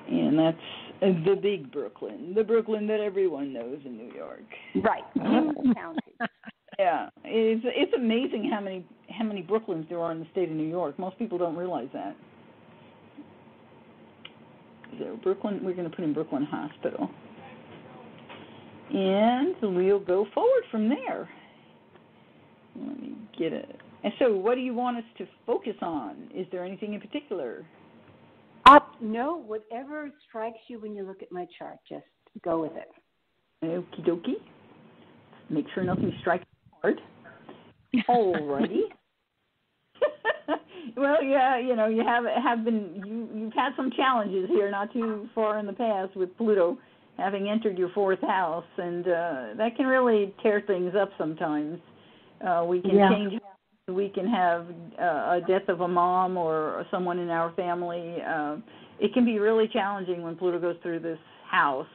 And that's the big Brooklyn, the Brooklyn that everyone knows in New York.
Right, King County.
Yeah, it's amazing how many Brooklyns there are in the state of New York. Most people don't realize that. So Brooklyn, we're going to put in Brooklyn Hospital. And we'll go forward from there. Let me get it. And so what do you want us to focus on? Is there anything in particular?
No, whatever strikes you when you look at my chart, just go with it.
Okie dokie. Make sure nothing strikes hard. Alrighty. Well, yeah, you you've had some challenges here not too far in the past with Pluto having entered your fourth house, and that can really tear things up sometimes. We can change. We can have a death of a mom or someone in our family. It can be really challenging when Pluto goes through this house,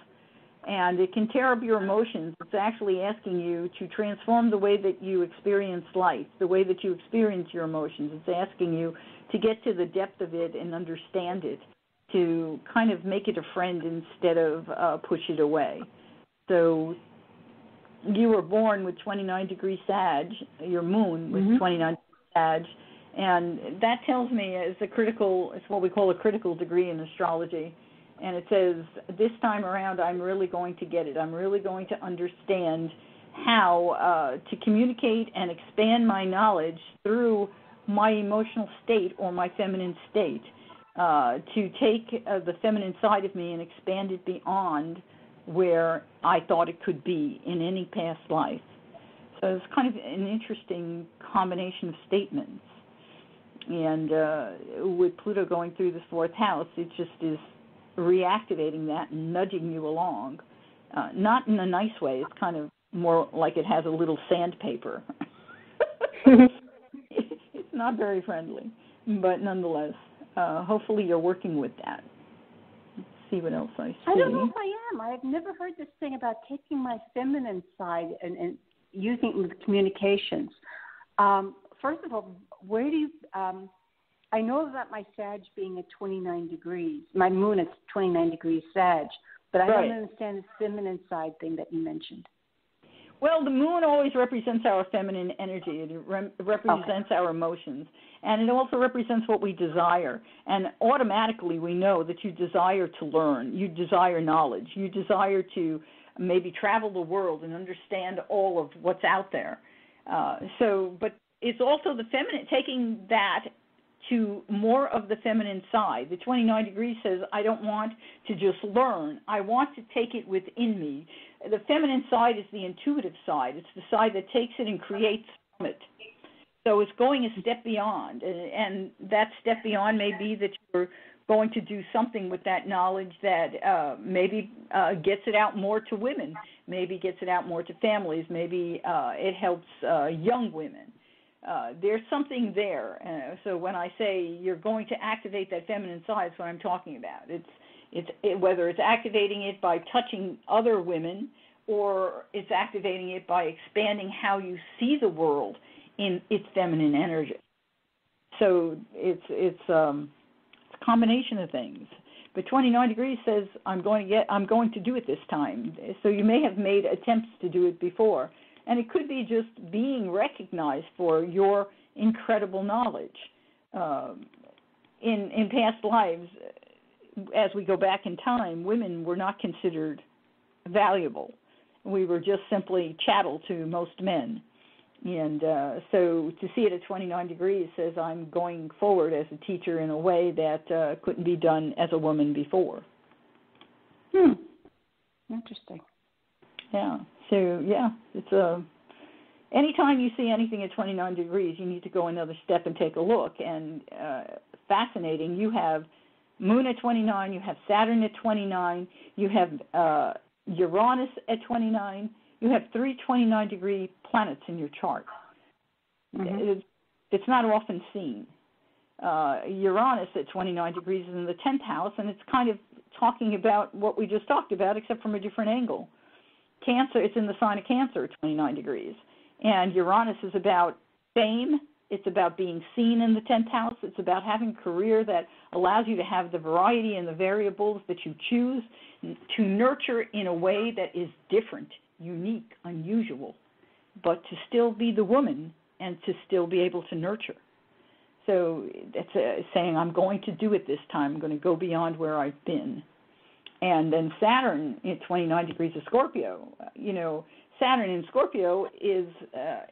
and it can tear up your emotions. It's actually asking you to transform the way that you experience life, the way that you experience your emotions. It's asking you to get to the depth of it and understand it, to kind of make it a friend instead of push it away. So you were born with 29 degrees Sag, your moon was 29 degrees Sag, and that tells me it's what we call a critical degree in astrology. And it says, this time around, I'm really going to get it. I'm really going to understand how to communicate and expand my knowledge through my emotional state or my feminine state, to take the feminine side of me and expand it beyond where I thought it could be in any past life. So it's kind of an interesting combination of statements. And with Pluto going through this fourth house, it just is reactivating that and nudging you along. Not in a nice way. It's kind of more like it has a little sandpaper. It's not very friendly, but nonetheless, hopefully you're working with that. Let's see what else I see.
I don't know if I am. I've never heard this thing about taking my feminine side and using it with communications. First of all, where do you... I know about my Sag being at 29 degrees. My moon is 29 degrees Sag, but I don't understand the feminine side thing that you mentioned.
Well, the moon always represents our feminine energy. It represents our emotions, and it also represents what we desire. And automatically we know that you desire to learn, you desire knowledge, you desire to maybe travel the world and understand all of what's out there. But it's also the feminine, taking that to more of the feminine side. The 29 degrees says, I don't want to just learn. I want to take it within me. The feminine side is the intuitive side. It's the side that takes it and creates from it. So it's going a step beyond. And that step beyond may be that you're going to do something with that knowledge that maybe gets it out more to women, maybe gets it out more to families, maybe it helps young women. There's something there. So when I say you're going to activate that feminine side, that's what I'm talking about. It's whether it's activating it by touching other women or it's activating it by expanding how you see the world in its feminine energy. So it's a combination of things. But 29 degrees says I'm going to do it this time. So you may have made attempts to do it before. And it could be just being recognized for your incredible knowledge. In past lives, as we go back in time, women were not considered valuable. We were just simply chattel to most men. And so to see it at 29 degrees says I'm going forward as a teacher in a way that couldn't be done as a woman before.
Interesting.
Yeah. So, yeah, it's anytime you see anything at 29 degrees, you need to go another step and take a look. And fascinating, you have Moon at 29, you have Saturn at 29, you have Uranus at 29, you have 3 29-degree planets in your chart. It's not often seen. Uranus at 29 degrees is in the 10th house, and it's kind of talking about what we just talked about, except from a different angle. Cancer, it's in the sign of Cancer at 29 degrees. And Uranus is about fame. It's about being seen in the 10th house. It's about having a career that allows you to have the variety and the variables that you choose to nurture in a way that is different, unique, unusual, but to still be the woman and to still be able to nurture. So that's saying I'm going to do it this time. I'm going to go beyond where I've been. And then Saturn at 29 degrees of Scorpio, Saturn in Scorpio is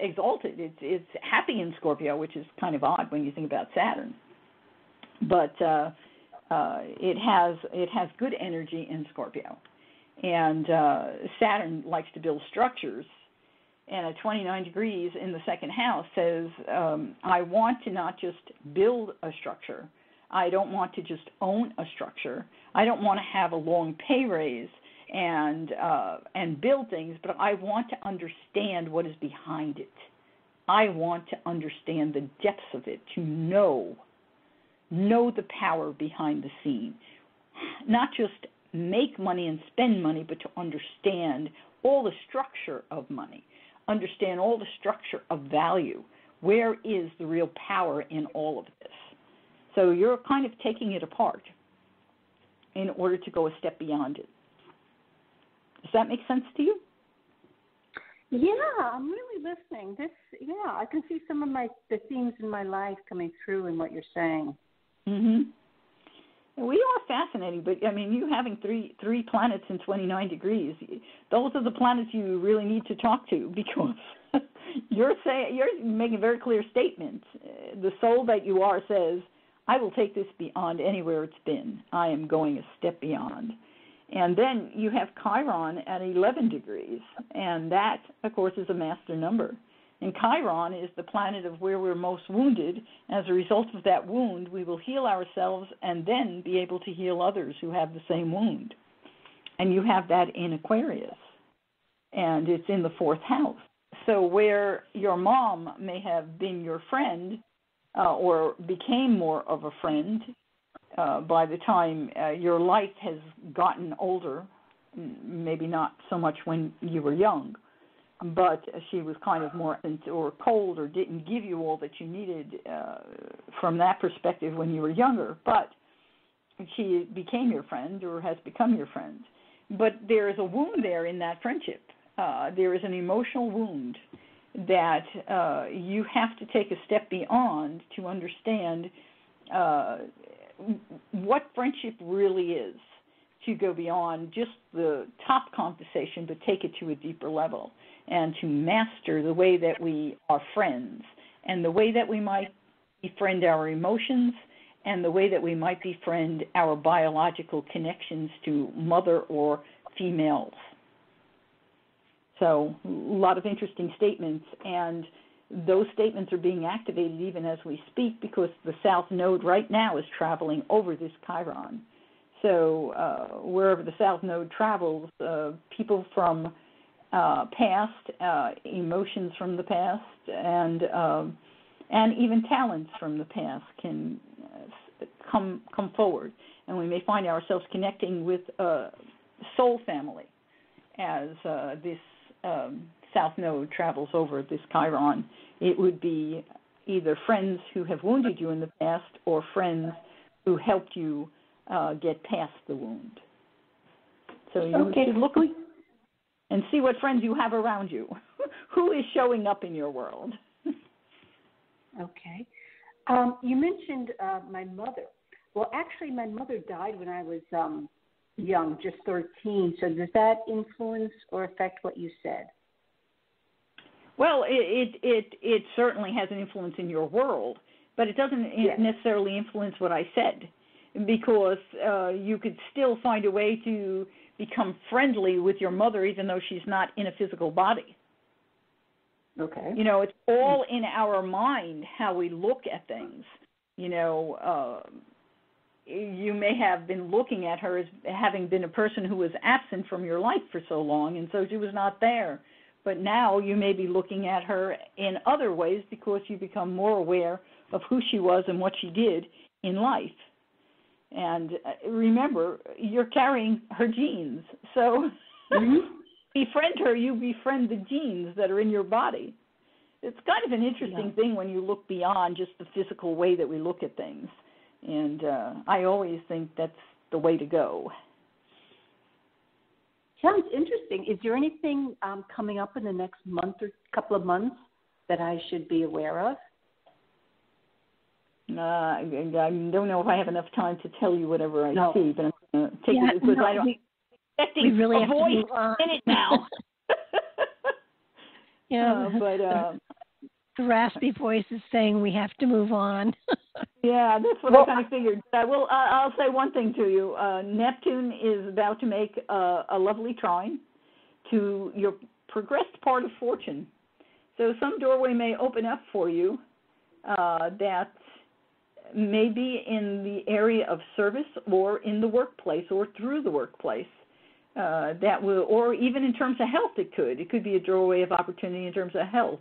exalted. It's happy in Scorpio, which is kind of odd when you think about Saturn. But it has good energy in Scorpio. And Saturn likes to build structures. And at 29 degrees in the second house says, I want to not just build a structure. I don't want to just own a structure. I don't want to have a long pay raise and build things, but I want to understand what is behind it. I want to understand the depths of it, to know the power behind the scene. Not just make money and spend money, but to understand all the structure of money, understand all the structure of value. Where is the real power in all of this? So you're kind of taking it apart in order to go a step beyond it. Does that make sense to you?
Yeah, I'm really listening. I can see some of the themes in my life coming through in what you're saying.
We are fascinating, but I mean, you having three planets in 29 degrees, those are the planets you really need to talk to, because you're making a very clear statement. The soul that you are says, I will take this beyond anywhere it's been. I am going a step beyond. And then you have Chiron at 11 degrees, and that, of course, is a master number. And Chiron is the planet of where we're most wounded. As a result of that wound, we will heal ourselves and then be able to heal others who have the same wound. And you have that in Aquarius, and it's in the 4th house. So where your mom may have been your friend or became more of a friend by the time your life has gotten older, maybe not so much when you were young, but she was kind of more or cold or didn't give you all that you needed from that perspective when you were younger, but she became your friend or has become your friend. But there is a wound there in that friendship. There is an emotional wound that you have to take a step beyond to understand what friendship really is, to go beyond just the top conversation, but take it to a deeper level, and to master the way that we are friends, and the way that we might befriend our emotions, and the way that we might befriend our biological connections to mother or females. So a lot of interesting statements, and those statements are being activated even as we speak, because the South Node right now is traveling over this Chiron. So wherever the South Node travels, people from past, emotions from the past, and even talents from the past can come forward. And we may find ourselves connecting with soul family as this South Node travels over this Chiron. It would be either friends who have wounded you in the past or friends who helped you get past the wound. So you should look and see what friends you have around you. Who is showing up in your world?
Okay. You mentioned my mother. Well, actually, my mother died when I was young, just 13. So does that influence or affect what you said?
Well, it certainly has an influence in your world, but it doesn't necessarily influence what I said, because you could still find a way to become friendly with your mother even though she's not in a physical body.
Okay.
You know, it's all in our mind how we look at things. You know, you may have been looking at her as having been a person who was absent from your life for so long, and so she was not there. But now you may be looking at her in other ways because you become more aware of who she was and what she did in life. And remember, you're carrying her genes. So befriend her, you befriend the genes that are in your body. It's kind of an interesting thing when you look beyond just the physical way that we look at things. And I always think that's the way to go.
Sounds interesting. Is there anything coming up in the next month or couple of months that I should be aware of?
I don't know if I have enough time to tell you whatever I see, but I'm going to take it because I don't.
We really have to move on.
In it now.
But the raspy voice is saying we have to move on.
Yeah, that's what I kind of figured. I'll say one thing to you. Neptune is about to make a lovely trine to your progressed part of fortune. So some doorway may open up for you that may be in the area of service or in the workplace or through the workplace. That will, or even in terms of health, it could be a doorway of opportunity in terms of health.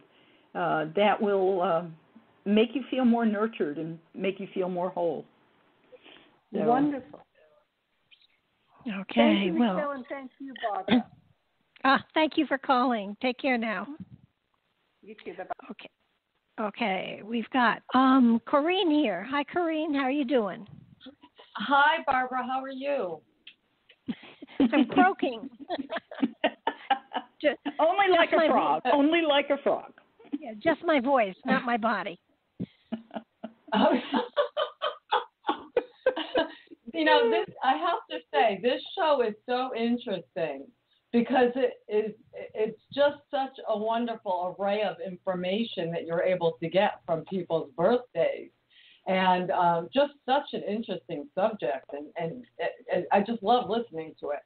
That will make you feel more nurtured and make you feel more whole. So.
Wonderful.
Okay.
Thank you, Michele, and thank you, Barbara.
Thank you for calling. Take care now.
You too. Bye-bye.
Okay. We've got Corrine here. Hi, Corrine. How are you doing?
Hi, Barbara. How are you?
I'm croaking.
Only like a frog. Only like a frog.
Yeah, just my voice, not my body.
You know, I have to say, this show is so interesting because it's just such a wonderful array of information that you're able to get from people's birthdays. And just such an interesting subject, and I just love listening to it.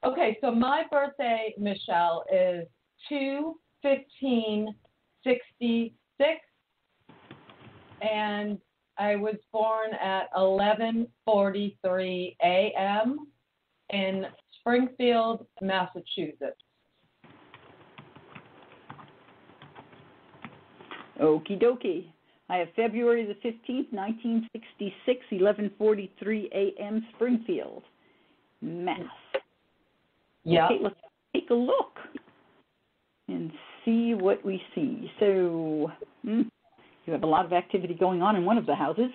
Okay, so my birthday, Michele, is 2/15/66, and I was born at 11:43 a.m. in Springfield, Massachusetts.
Okie dokie. I have February the 15th, 1966, 11:43 a.m., Springfield, Mass.
Yeah.
Okay, let's take a look and see what we see. So you have a lot of activity going on in one of the houses.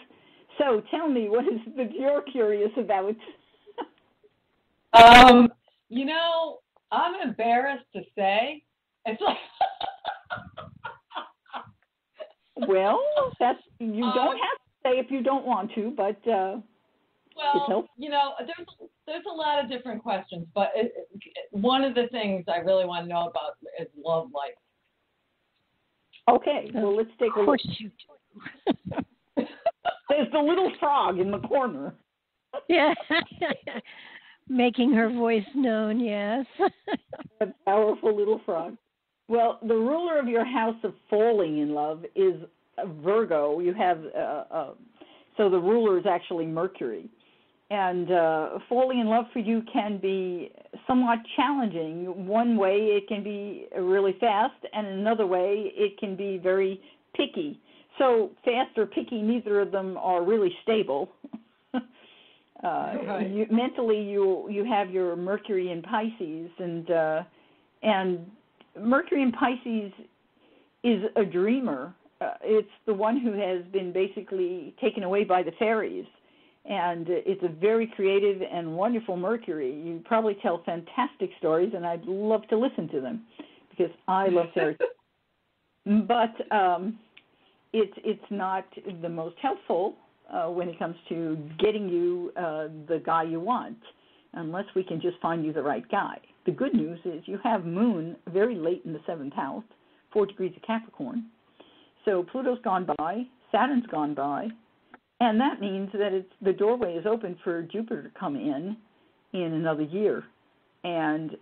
So tell me, what is it that you're curious about?
You know, I'm embarrassed to say. It's like...
Well, you don't have to say if you don't want to, but
well, you know, there's a lot of different questions, but one of the things I really want to know about is love life.
Okay, well, let's take a look. There's the little frog in the corner.
Yeah, making her voice known. Yes.
A powerful little frog. Well, the ruler of your house of falling in love is Virgo. You have, so the ruler is actually Mercury. And falling in love for you can be somewhat challenging. One way it can be really fast, and another way it can be very picky. So fast or picky, neither of them are really stable.
Right.
Mentally, you have your Mercury in Pisces, and Mercury in Pisces is a dreamer. It's the one who has been basically taken away by the fairies. And it's a very creative and wonderful Mercury. You probably tell fantastic stories, and I'd love to listen to them because I love fairies. But it's not the most helpful when it comes to getting you the guy you want, unless we can just find you the right guy. The good news is you have Moon very late in the 7th house, 4 degrees of Capricorn. So Pluto's gone by, Saturn's gone by, and that means that the doorway is open for Jupiter to come in another year and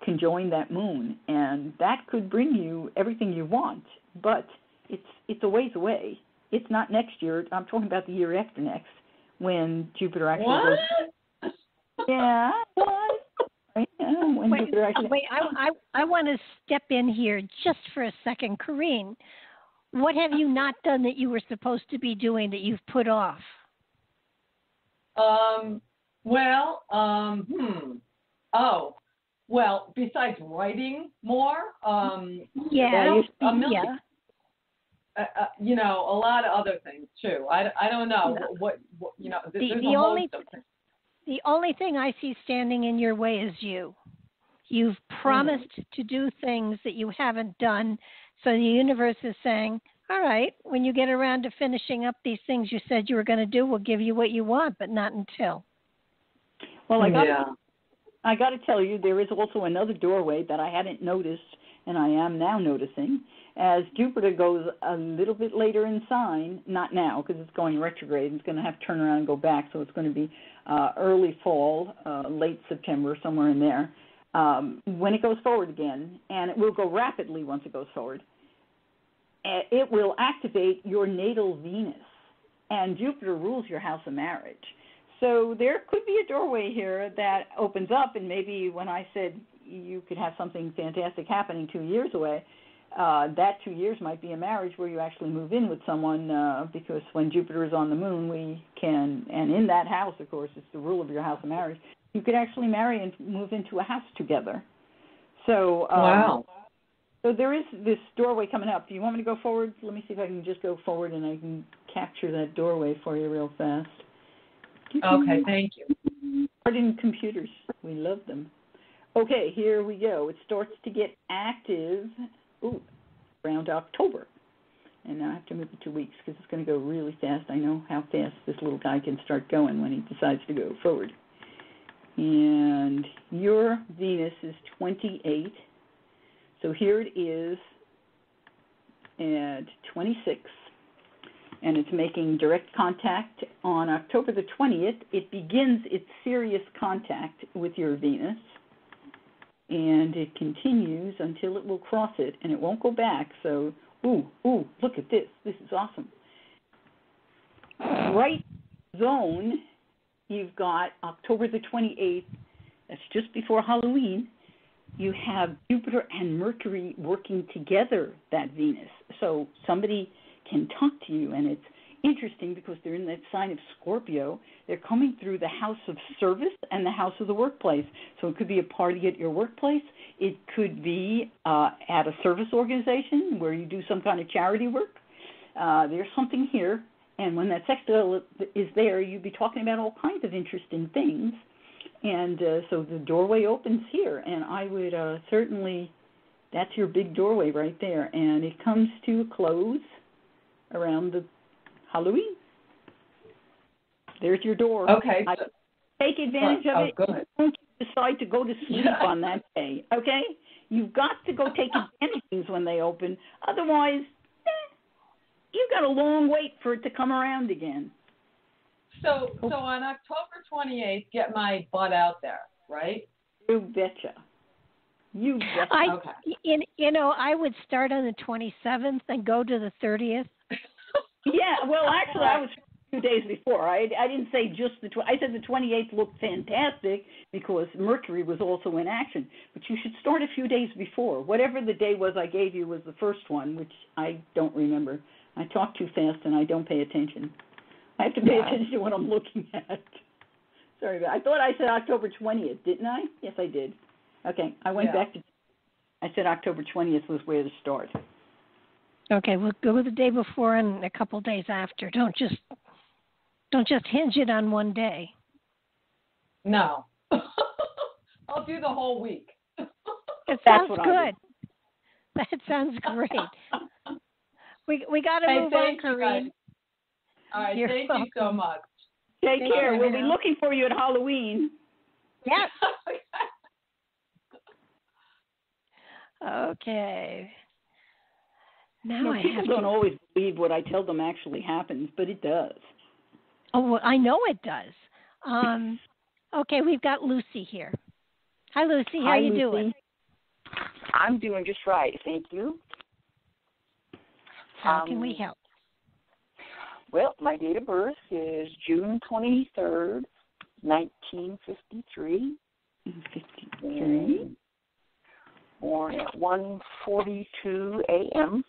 conjoin that moon, and that could bring you everything you want, but it's a ways away. It's not next year. I'm talking about the year after next, when Jupiter actually goes. Yeah.
I want to step in here just for a second. Corrine, what have you not done that you were supposed to be doing that you've put off?
Well, besides writing more, a lot of other things too. I don't know what
the only thing I see standing in your way is you. You've promised to do things that you haven't done, so the universe is saying, all right, when you get around to finishing up these things you said you were going to do, we'll give you what you want, but not until.
Well, I got to tell you, there is also another doorway that I hadn't noticed, and I am now noticing. As Jupiter goes a little bit later in sign, not now because it's going retrograde, it's going to have to turn around and go back, so it's going to be early fall, late September, somewhere in there, when it goes forward again, and it will go rapidly once it goes forward. It will activate your natal Venus, and Jupiter rules your house of marriage. So there could be a doorway here that opens up, and maybe when I said you could have something fantastic happening 2 years away, that 2 years might be a marriage where you actually move in with someone, because when Jupiter is on the moon, we can, and in that house, of course, it's the rule of your house of marriage, you could actually marry and move into a house together. So,
wow.
So there is this doorway coming up. Do you want me to go forward? Let me see if I can just go forward and I can capture that doorway for you real fast.
Okay, thank you.
Art in computers. We love them. Okay, here we go. It starts to get active around October. And now I have to move it 2 weeks because it's going to go really fast. I know how fast this little guy can start going when he decides to go forward. And your Venus is 28. So here it is at 26. And it's making direct contact on October the 20th. It begins its serious contact with your Venus, and it continues until it will cross it, and it won't go back. So, look at this. This is awesome. Right zone, you've got October the 28th. That's just before Halloween. You have Jupiter and Mercury working together, that Venus. So somebody can talk to you, and it's interesting because they're in that sign of Scorpio. They're coming through the house of service and the house of the workplace. So it could be a party at your workplace. It could be at a service organization where you do some kind of charity work. There's something here, and when that sextile is there, you'd be talking about all kinds of interesting things. And so the doorway opens here, and I would certainly, that's your big doorway right there, and it comes to a close around the Halloween. There's your door.
Okay.
Take advantage of it.
Good.
Don't decide to go to sleep on that day, okay? You've got to go take advantage of things when they open. Otherwise, you've got a long wait for it to come around again.
So on October 28th, get my butt out there, right?
You betcha.
Okay. I would start on the 27th and go to the 30th.
Yeah, well, actually, I was 2 days before. I didn't say just I said the 28th looked fantastic because Mercury was also in action. But you should start a few days before. Whatever the day was I gave you was the first one, which I don't remember. I talk too fast and I don't pay attention. I have to pay attention to what I'm looking at. Sorry, but I thought I said October 20th, didn't I? Yes, I did. Okay, I went back to, I said October 20th was where to start.
Okay, we'll go the day before and a couple days after. Don't just hinge it on one day.
No. I'll do the whole week.
It sounds good. That sounds great. We got to move on, Corrine.
All right, thank you so much.
Take care. We'll be looking for you at Halloween.
Yes. Okay.
People don't always believe what I tell them actually happens, but it does.
Oh, well, I know it does. Okay, we've got Lucy here. Hi, Lucy. How you doing?
I'm doing just right, thank you.
How can we help?
Well, my date of birth is June 23rd, 1953.
53.
Born at 1:42 a.m.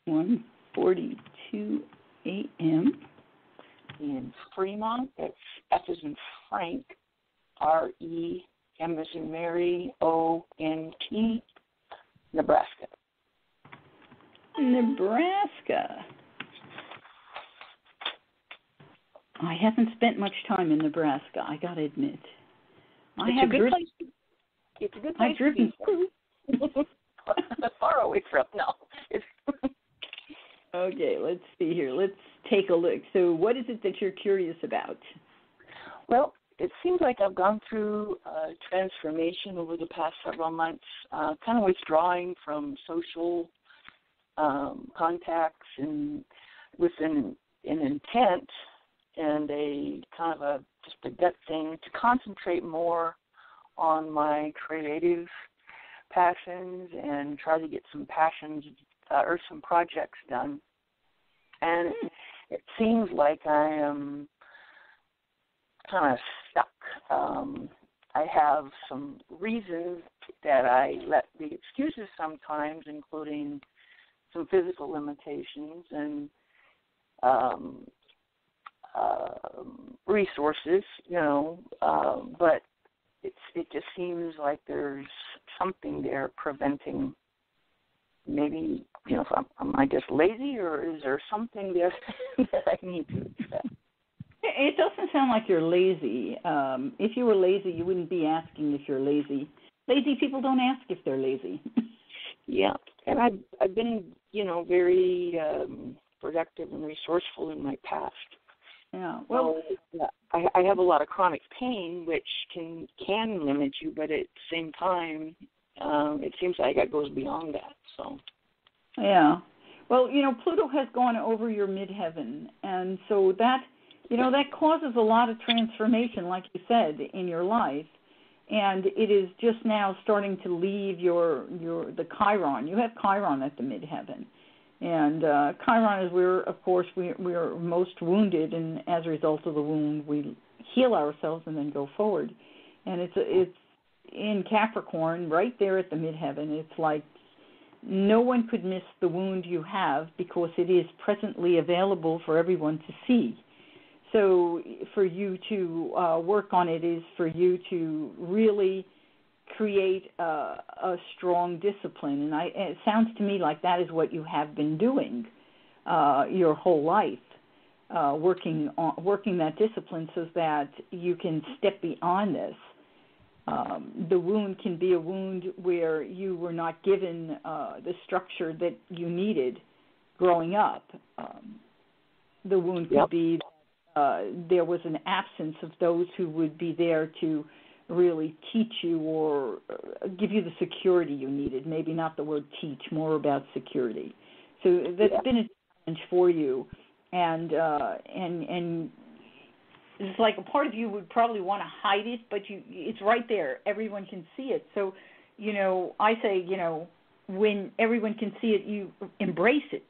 1:42 a.m.
in Fremont. That's F as in Frank, R-E, M as in Mary, O-N-T, Nebraska.
Nebraska. I haven't spent much time in Nebraska, I got to admit.
It's a good place to be. Far away from, no.
Okay, let's see here. Let's take a look. So what is it that you're curious about?
Well, it seems like I've gone through a transformation over the past several months, kind of withdrawing from social contacts and with an intent and a kind of just a gut thing to concentrate more on my creative passions and try to get some passions or some projects done. And it seems like I am kind of stuck. I have some reasons that I let be excuses sometimes, including some physical limitations and resources, but it just seems like there's something there preventing. Maybe, am I just lazy, or is there something there that I need to accept?
It doesn't sound like you're lazy. If you were lazy, you wouldn't be asking if you're lazy. Lazy people don't ask if they're lazy.
Yeah, and I've been, very productive and resourceful in my past.
Yeah.
Well, I have a lot of chronic pain, which can limit you, but at the same time, it seems like it goes beyond that. So.
Yeah. Well, Pluto has gone over your midheaven, and so that, that causes a lot of transformation, like you said, in your life, and it is just now starting to leave the Chiron. You have Chiron at the midheaven. And Chiron is where, of course, we are most wounded, and as a result of the wound, we heal ourselves and then go forward. And it's in Capricorn, right there at the midheaven. It's like no one could miss the wound you have because it is presently available for everyone to see. So for you to work on it is for you to really create a strong discipline, and it sounds to me like that is what you have been doing your whole life, working that discipline so that you can step beyond this. The wound can be a wound where you were not given the structure that you needed growing up. The wound could be there was an absence of those who would be there to really teach you or give you the security you needed. Maybe not the word teach, more about security. So that's been a challenge for you, and it's like a part of you would probably want to hide it, but it's right there. Everyone can see it. So, I say, when everyone can see it, you embrace it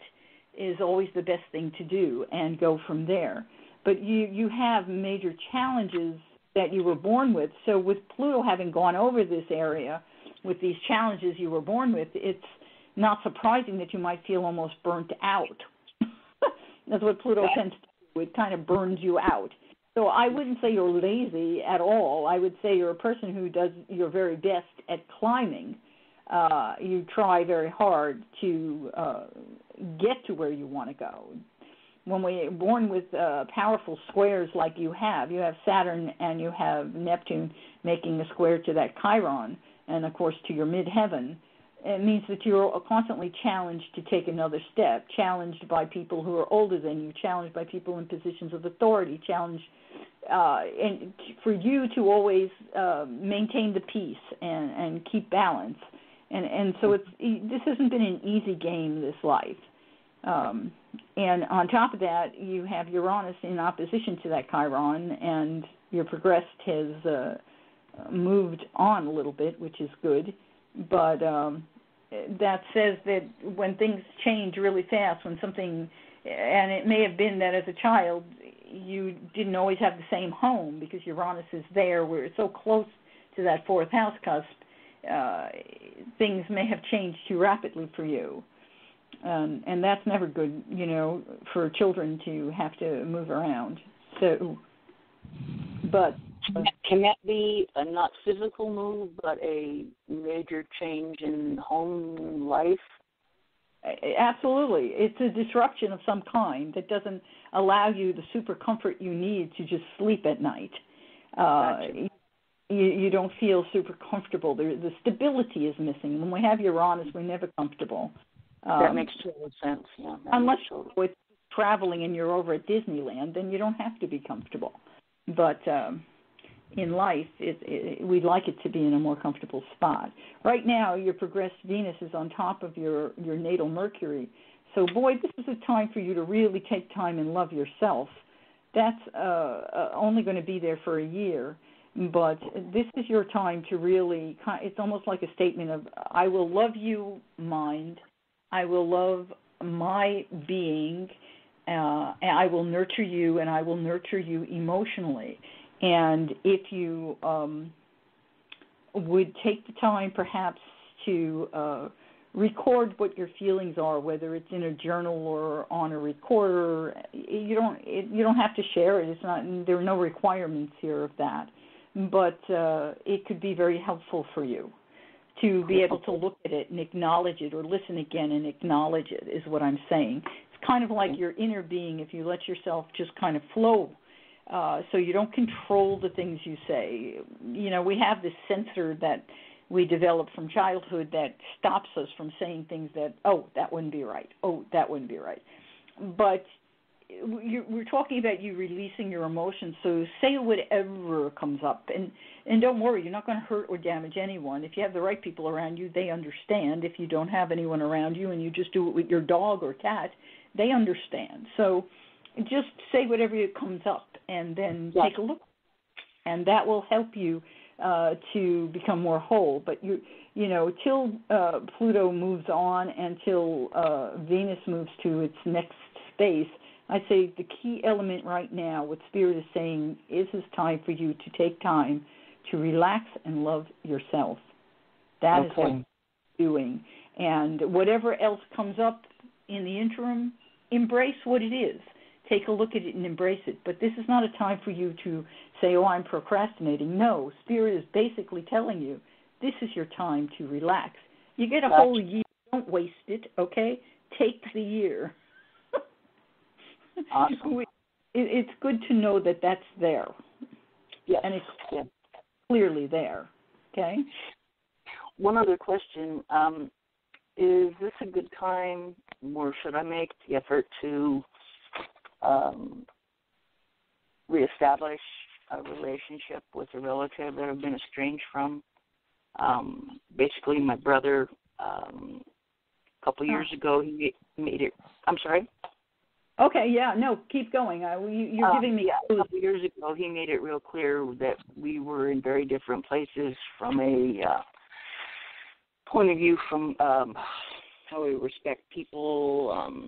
is always the best thing to do and go from there. But you have major challenges that you were born with. So with Pluto having gone over this area with these challenges you were born with, it's not surprising that you might feel almost burnt out. That's what Pluto tends to do. It kind of burns you out. So I wouldn't say you're lazy at all. I would say you're a person who does your very best at climbing. You try very hard to get to where you want to go. When we're born with powerful squares like you have Saturn and you have Neptune making a square to that Chiron and, of course, to your midheaven, it means that you're constantly challenged to take another step, challenged by people who are older than you, challenged by people in positions of authority, challenged and for you to always maintain the peace and keep balance. And so this hasn't been an easy game, this life. And on top of that, you have Uranus in opposition to that Chiron, and your progressed has moved on a little bit, which is good. But that says that when things change really fast, when something, and it may have been that as a child you didn't always have the same home because Uranus is there where it's so close to that fourth house cusp, things may have changed too rapidly for you. And that's never good, for children to have to move around. So, but
can that be a not physical move, but a major change in home life?
Absolutely. It's a disruption of some kind that doesn't allow you the super comfort you need to just sleep at night.
Gotcha.
You don't feel super comfortable. The stability is missing. When we have Uranus, we're never comfortable.
That makes total sense. Yeah.
Unless you're traveling and you're over at Disneyland, then you don't have to be comfortable. But in life, we'd like it to be in a more comfortable spot. Right now, your progressed Venus is on top of your natal Mercury. So, boy, this is a time for you to really take time and love yourself. That's only going to be there for a year. But this is your time to really, it's almost like a statement of, I will love you, mind. I will love my being. And I will nurture you, and I will nurture you emotionally. And if you would take the time, perhaps, to record what your feelings are, whether it's in a journal or on a recorder, you don't have to share it. It's not. There are no requirements here of that, but it could be very helpful for you to be able to look at it and acknowledge it, or listen again and acknowledge it. Is what I'm saying. It's kind of like your inner being. If you let yourself just kind of flow. So you don't control the things you say. We have this censor that we develop from childhood that stops us from saying things that, that wouldn't be right. That wouldn't be right. But we're talking about you releasing your emotions, so say whatever comes up. And don't worry, you're not going to hurt or damage anyone. If you have the right people around you, they understand. If you don't have anyone around you and you just do it with your dog or cat, they understand. So just say whatever comes up and then take a look. And that will help you to become more whole. But, till Pluto moves on and till Venus moves to its next space, I'd say the key element right now, what Spirit is saying, is it's time for you to take time to relax and love yourself. That is what you're doing. And whatever else comes up in the interim, embrace what it is. Take a look at it and embrace it. But this is not a time for you to say, I'm procrastinating. No, Spirit is basically telling you, this is your time to relax. You get a whole year. Don't waste it, okay? Take the year.
Awesome.
It's good to know that that's there.
Yes.
And it's clearly there, okay?
One other question. Is this a good time, or should I make the effort to reestablish a relationship with a relative that I've been estranged from? Basically, my brother, a couple years ago, he made it. I'm sorry?
Okay, yeah, no, keep going. You're giving me...
a couple years ago, he made it real clear that we were in very different places from a point of view from how we respect people,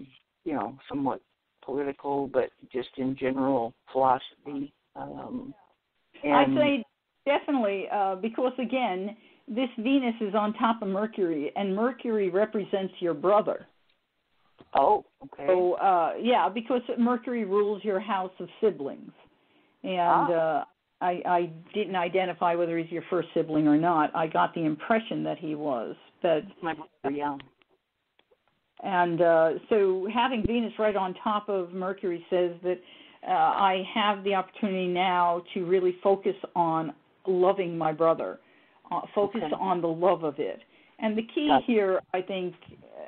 somewhat political, but just in general philosophy.
I'd say definitely, because, again, this Venus is on top of Mercury, and Mercury represents your brother.
Oh, okay.
So, because Mercury rules your house of siblings. And I didn't identify whether he's your first sibling or not. I got the impression that he was. But
my brother, yeah.
And so having Venus right on top of Mercury says that I have the opportunity now to really focus on loving my brother, focus on the love of it. And the key here, I think,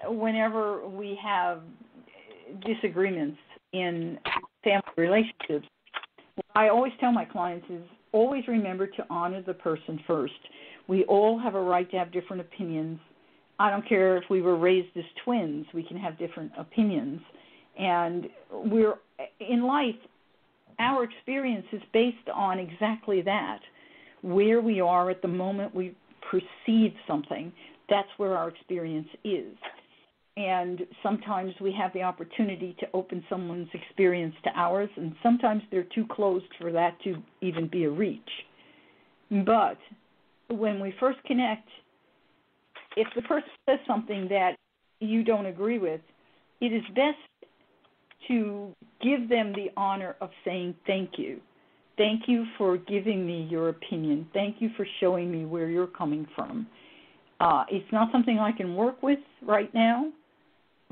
whenever we have disagreements in family relationships, what I always tell my clients is always remember to honor the person first. We all have a right to have different opinions, I don't care if we were raised as twins, we can have different opinions. And we're in life, our experience is based on exactly that. Where we are at the moment we perceive something, that's where our experience is. And sometimes we have the opportunity to open someone's experience to ours, and sometimes they're too closed for that to even be a reach. But when we first connect, if the person says something that you don't agree with, it is best to give them the honor of saying thank you. Thank you for giving me your opinion. Thank you for showing me where you're coming from. It's not something I can work with right now,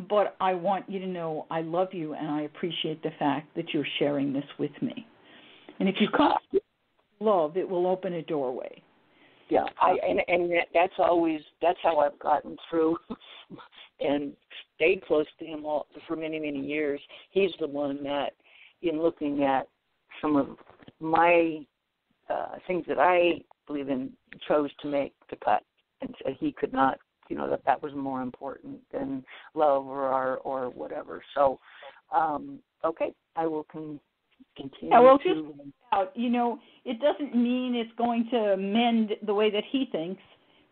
but I want you to know I love you and I appreciate the fact that you're sharing this with me. And if you come to love, it will open a doorway.
Yeah, that's how I've gotten through and stayed close to him for many, many years. He's the one that, in looking at some of my things that I believe in, chose to make the cut, and said he could not, that was more important than love or whatever. So, okay, I will continue.
Well, just out, it doesn't mean it's going to mend the way that he thinks,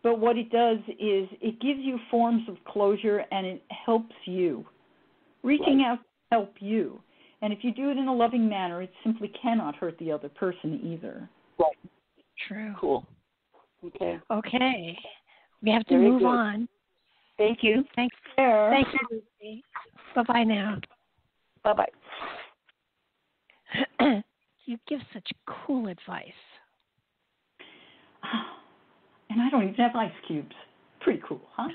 but what it does is it gives you forms of closure and it helps you. Reaching out to help you. And if you do it in a loving manner, it simply cannot hurt the other person either.
Right.
True.
Cool. Okay.
Okay. We have to
Very
move
good.
on.
Thank you.
Thanks. Thank you, Lucy. Bye-bye now.
Bye-bye.
You give such cool advice.
And I don't even have ice cubes. Pretty cool, huh?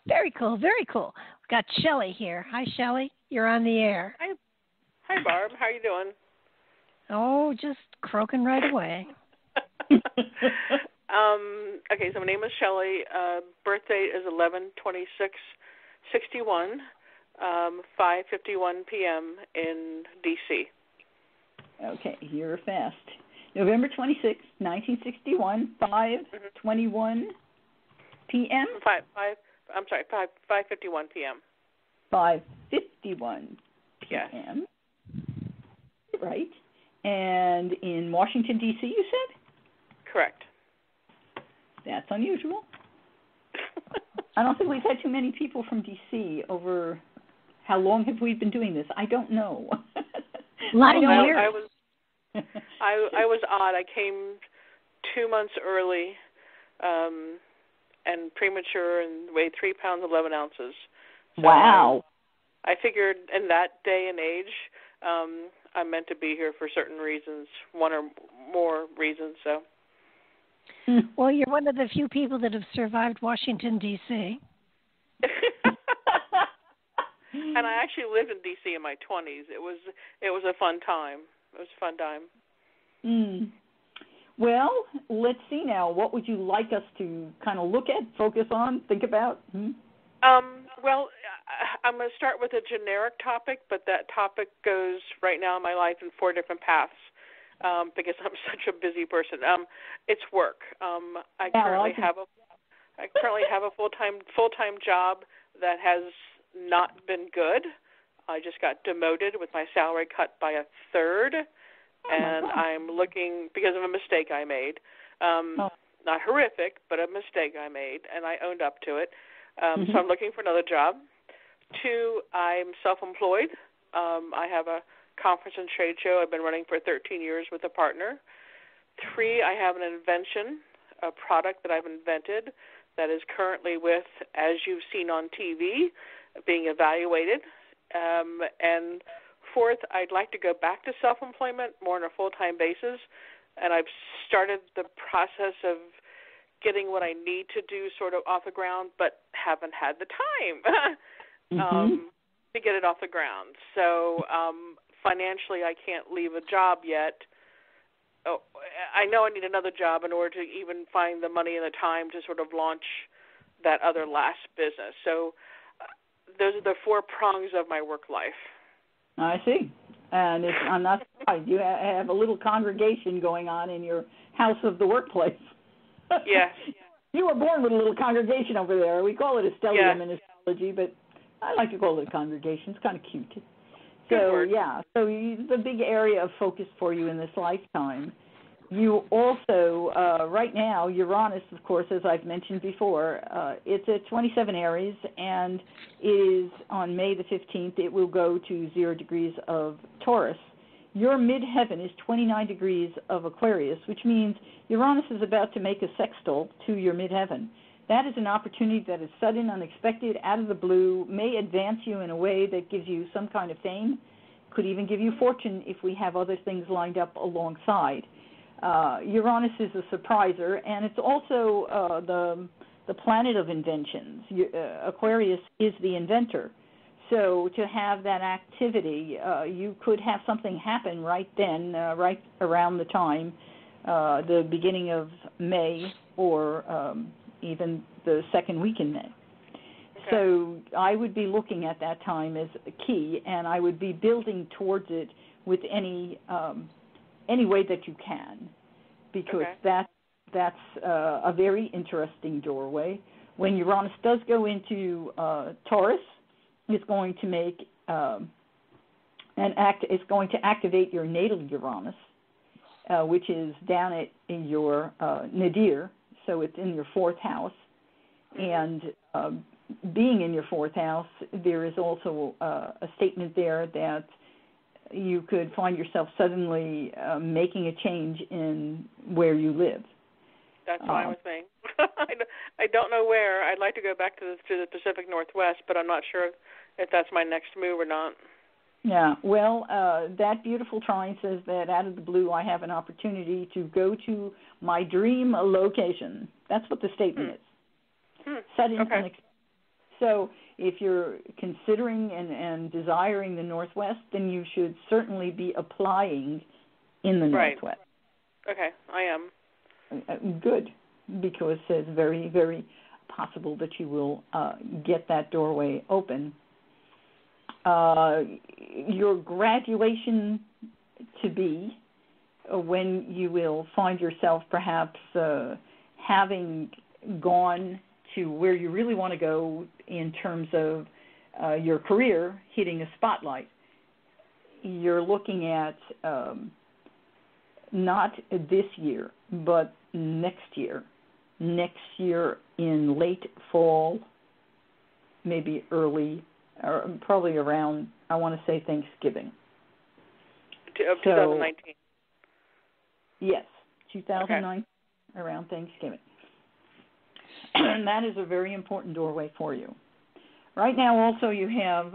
Very cool, very cool. We've got Shelley here. Hi, Shelley. You're on the air.
Hi, Barb. How are you doing?
Oh, just croaking right away.
Okay, so my name is Shelley. Birth date is 11/26/61, 5:51 p.m. in D.C.
Okay, you're fast. November 26, 1961, 5:21 p.m.
5:51 p.m.
5:51 p.m.
Yes.
Right. And in Washington, D.C., you said?
Correct.
That's unusual. I don't think we've had too many people from D.C. over how long have we been doing this? I don't know.
A lot of years.
I was odd. I came 2 months early and premature and weighed 3 pounds 11 ounces. So
wow.
I figured in that day and age, I'm meant to be here for certain reasons, one or more reasons. So.
Well, you're one of the few people that have survived Washington, D.C.
And I actually lived in D.C. in my 20s. It was a fun time. It was a fun time.
Well, let's see now. What would you like us to kind of look at, focus on, think about?
Well, I'm going to start with a generic topic, but that topic goes right now in my life in 4 different paths because I'm such a busy person. It's work. I currently have a full-time job that has not been good. I just got demoted with my salary cut by a third, and I'm looking because of a mistake I made. Not horrific, but a mistake I made, and I owned up to it. So I'm looking for another job. 2, I'm self-employed. I have a conference and trade show I've been running for 13 years with a partner. 3, I have an invention, a product that I've invented that is currently with, as you've seen on TV, being evaluated. And 4th, I'd like to go back to self-employment more on a full-time basis, and I've started the process of getting what I need to do sort of off the ground, but haven't had the time to get it off the ground. So financially, I can't leave a job yet. Oh, I know I need another job in order to even find the money and the time to sort of launch that other last business. So those are the 4 prongs of my work life.
I see. And I'm not surprised. You have a little congregation going on in your house of the workplace.
Yes.
You were born with a little congregation over there. We call it a stellium in astrology, but I like to call it a congregation. It's kind of cute. So, the big area of focus for you in this lifetime. You also, right now, Uranus, of course, as I've mentioned before, it's at 27 Aries, and it is on May the 15th, it will go to 0 degrees of Taurus. Your midheaven is 29 degrees of Aquarius, which means Uranus is about to make a sextile to your midheaven. That is an opportunity that is sudden, unexpected, out of the blue, may advance you in a way that gives you some kind of fame, could even give you fortune if we have other things lined up alongside. Uranus is a surpriser, and it's also the planet of inventions. Aquarius is the inventor. So to have that activity, you could have something happen right then, right around the time, the beginning of May or even the second week in May. Okay. So I would be looking at that time as a key, and I would be building towards it with any way that you can, because that's a very interesting doorway. When Uranus does go into Taurus, it's going to make it's going to activate your natal Uranus, which is down in your nadir, so it's in your fourth house. And being in your fourth house, there is also a statement there that you could find yourself suddenly making a change in where you live.
That's fine with me. I don't know where. I'd like to go back to the Pacific Northwest, but I'm not sure if that's my next move or not.
Yeah, well, that beautiful trine says that out of the blue I have an opportunity to go to my dream location. That's what the statement is. Sudden, unexpected. So if you're considering and desiring the Northwest, then you should certainly be applying in the Northwest.
Okay, I am.
Good, because it's very, very possible that you will get that doorway open. Your graduation to be, when you will find yourself perhaps having gone to where you really want to go in terms of your career, hitting a spotlight. You're looking at not this year, but next year. Next year in late fall, maybe early, or probably around, I want to say, Thanksgiving.
Of 2019?
Yes, 2009, around Thanksgiving. And that is a very important doorway for you. Right now also you have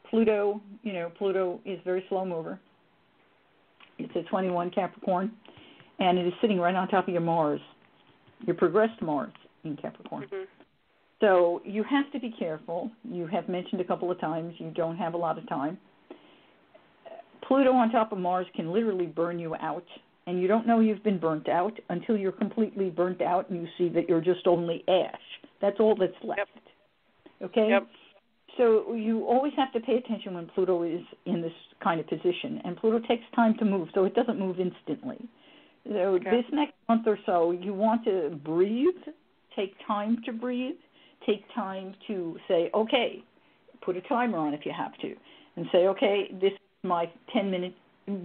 Pluto. You know, Pluto is a very slow mover. It's a 21 Capricorn, and it is sitting right on top of your Mars, your progressed Mars in Capricorn. Mm-hmm. So you have to be careful. You have mentioned a couple of times you don't have a lot of time. Pluto on top of Mars can literally burn you out, and you don't know you've been burnt out until you're completely burnt out and you see that you're just only ash. That's all that's left. Yep. Okay?
Yep.
So you always have to pay attention when Pluto is in this kind of position, and Pluto takes time to move, so it doesn't move instantly. So this next month or so, you want to breathe, take time to breathe, take time to say, okay, put a timer on if you have to, and say, okay, this is my 10-minute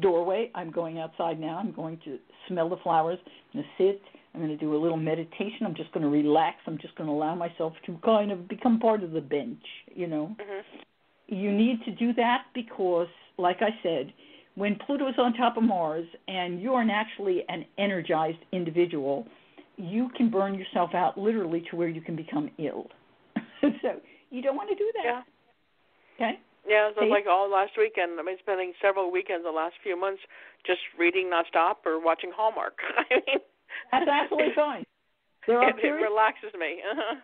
doorway. I'm going outside now. I'm going to smell the flowers. I'm going to sit. I'm going to do a little meditation. I'm just going to relax. I'm just going to allow myself to kind of become part of the bench, you know. Mm-hmm. You need to do that because, like I said, when Pluto is on top of Mars and you are naturally an energized individual, you can burn yourself out literally to where you can become ill. So you don't want to do that.
Yeah.
Okay?
Yeah, so like all last weekend, I mean, spending several weekends the last few months just reading nonstop or watching Hallmark. I mean,
that's absolutely fine.
It relaxes me. Uh-huh.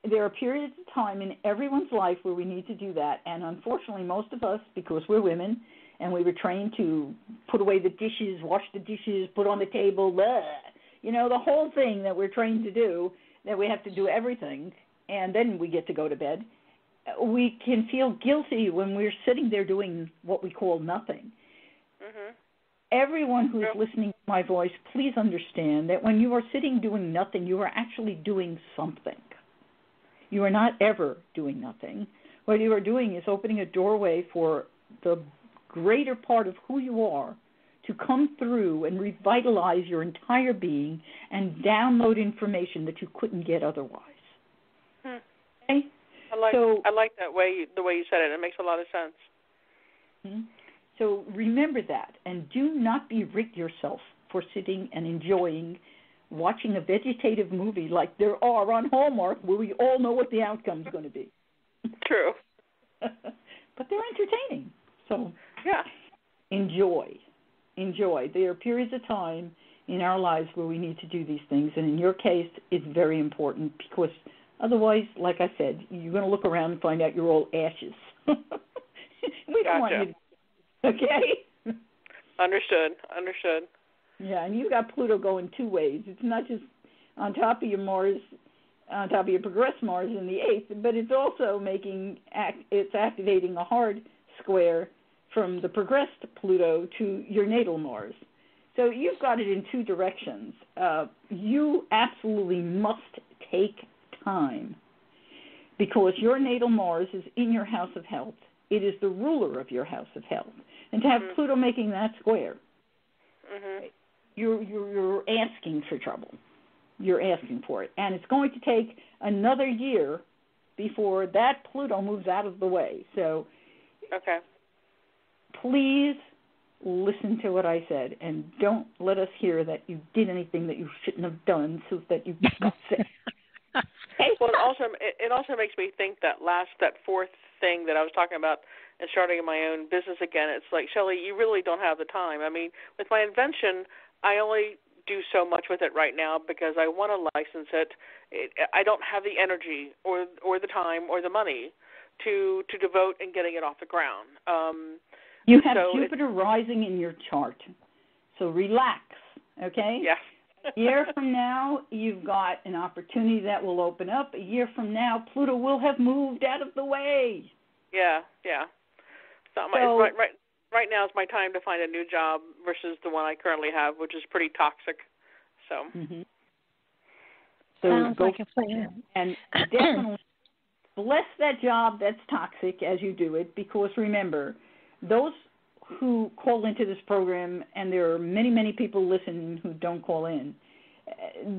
There are periods of time in everyone's life where we need to do that, and unfortunately most of us, because we're women, and we were trained to put away the dishes, wash the dishes, put on the table, blah, you know, the whole thing that we're trained to do, that we have to do everything, and then we get to go to bed. We can feel guilty when we're sitting there doing what we call nothing. Mm-hmm. everyone who is listening to my voice, please understand that when you are sitting doing nothing, you are actually doing something. You are not ever doing nothing. What you are doing is opening a doorway for the greater part of who you are to come through and revitalize your entire being and download information that you couldn't get otherwise. Okay?
I like the way you said it. It makes a lot of sense.
So remember that, and do not berate yourself for sitting and enjoying watching a vegetative movie like there are on Hallmark, where we all know what the outcome is going to be.
True.
But they're entertaining. So
yeah,
enjoy. There are periods of time in our lives where we need to do these things, and in your case, it's very important, because otherwise, like I said, you're going to look around and find out you're all ashes. We don't want you to. Okay?
Understood.
Yeah, and you got Pluto going two ways. It's not just on top of your Mars, on top of your progressed Mars in the 8th, but it's also it's activating a hard square from the progressed Pluto to your natal Mars. So you've got it in two directions. You absolutely must take time, because your natal Mars is in your house of health. It is the ruler of your house of health. And to have Pluto making that square, you're asking for trouble. You're asking for it. And it's going to take another year before that Pluto moves out of the way. So please listen to what I said, and don't let us hear that you did anything that you shouldn't have done, so that you got sick.
Well, it also makes me think that fourth thing that I was talking about and starting my own business again, it's like, Shelley, you really don't have the time. I mean, with my invention, I only do so much with it right now because I want to license it. I don't have the energy or the time or the money to devote in getting it off the ground.
You have Jupiter rising in your chart, so relax, okay?
Yes.
A year from now, you've got an opportunity that will open up. A year from now, Pluto will have moved out of the way.
Yeah. So right now is my time to find a new job versus the one I currently have, which is pretty toxic. So.
So
sounds
go
like a plan.
And definitely bless that job that's toxic as you do it, because remember, those who call into this program, and there are many, many people listening who don't call in,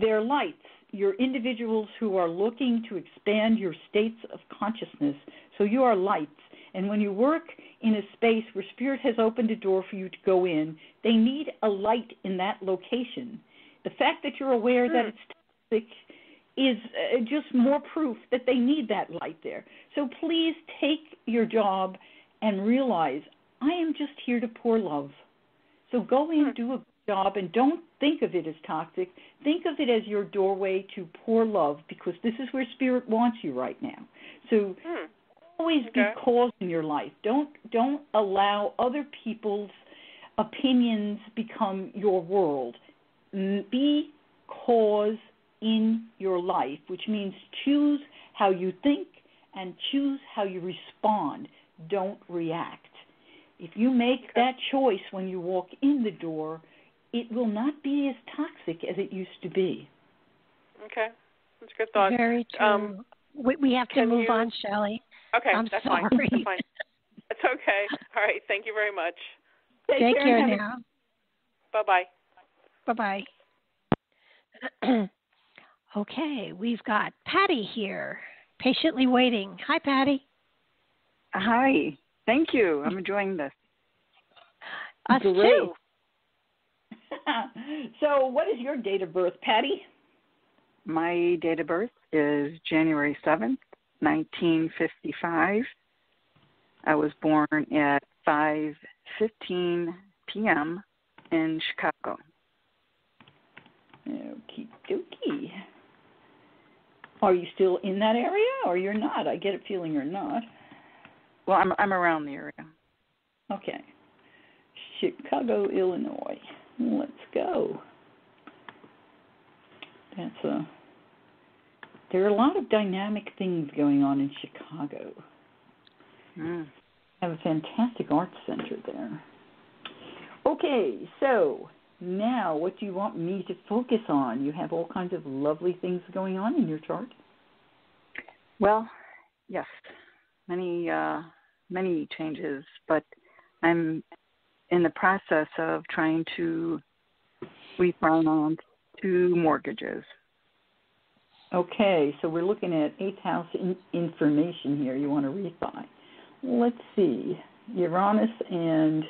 they're lights. You're individuals who are looking to expand your states of consciousness. So you are lights. And when you work in a space where Spirit has opened a door for you to go in, they need a light in that location. The fact that you're aware that it's toxic is just more proof that they need that light there. So please take your job and realize, I am just here to pour love. So go in, do a good job, and don't think of it as toxic. Think of it as your doorway to pour love, because this is where Spirit wants you right now. So always be cause in your life. Don't allow other people's opinions become your world. Be cause in your life, which means choose how you think and choose how you respond. Don't react. If you make that choice when you walk in the door, it will not be as toxic as it used to be.
Okay. That's a good thought.
Very true. We have to move on, Shelley.
Okay,
that's
sorry.
Fine.
That's fine. It's okay. All right. Thank you very much.
Take care now.
Bye-bye.
Bye-bye. Okay, we've got Patty here, patiently waiting. Hi, Patty.
Hi. Thank you. I'm enjoying this.
Us too.
So what is your date of birth, Patty?
My date of birth is January 7th, 1955. I was born at 5:15 p.m. in Chicago.
Okie dokie. Are you still in that area, or you're not? I get a feeling you're not.
Well, I'm around the area.
Okay. Chicago, Illinois. Let's go. There are a lot of dynamic things going on in Chicago. Have a fantastic arts center there. Okay, so now what do you want me to focus on? You have all kinds of lovely things going on in your chart.
Well, yes, many changes, but I'm in the process of trying to refinance 2 mortgages.
Okay, so we're looking at 8th house information here. You want to refi. Let's see. Uranus and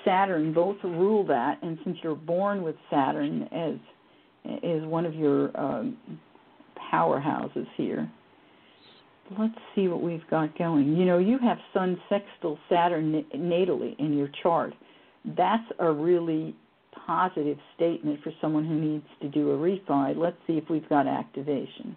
Saturn both rule that, and since you're born with Saturn as one of your powerhouses here, let's see what we've got going. You know, you have Sun sextile Saturn natally in your chart. That's a really positive statement for someone who needs to do a refi. Let's see if we've got activation.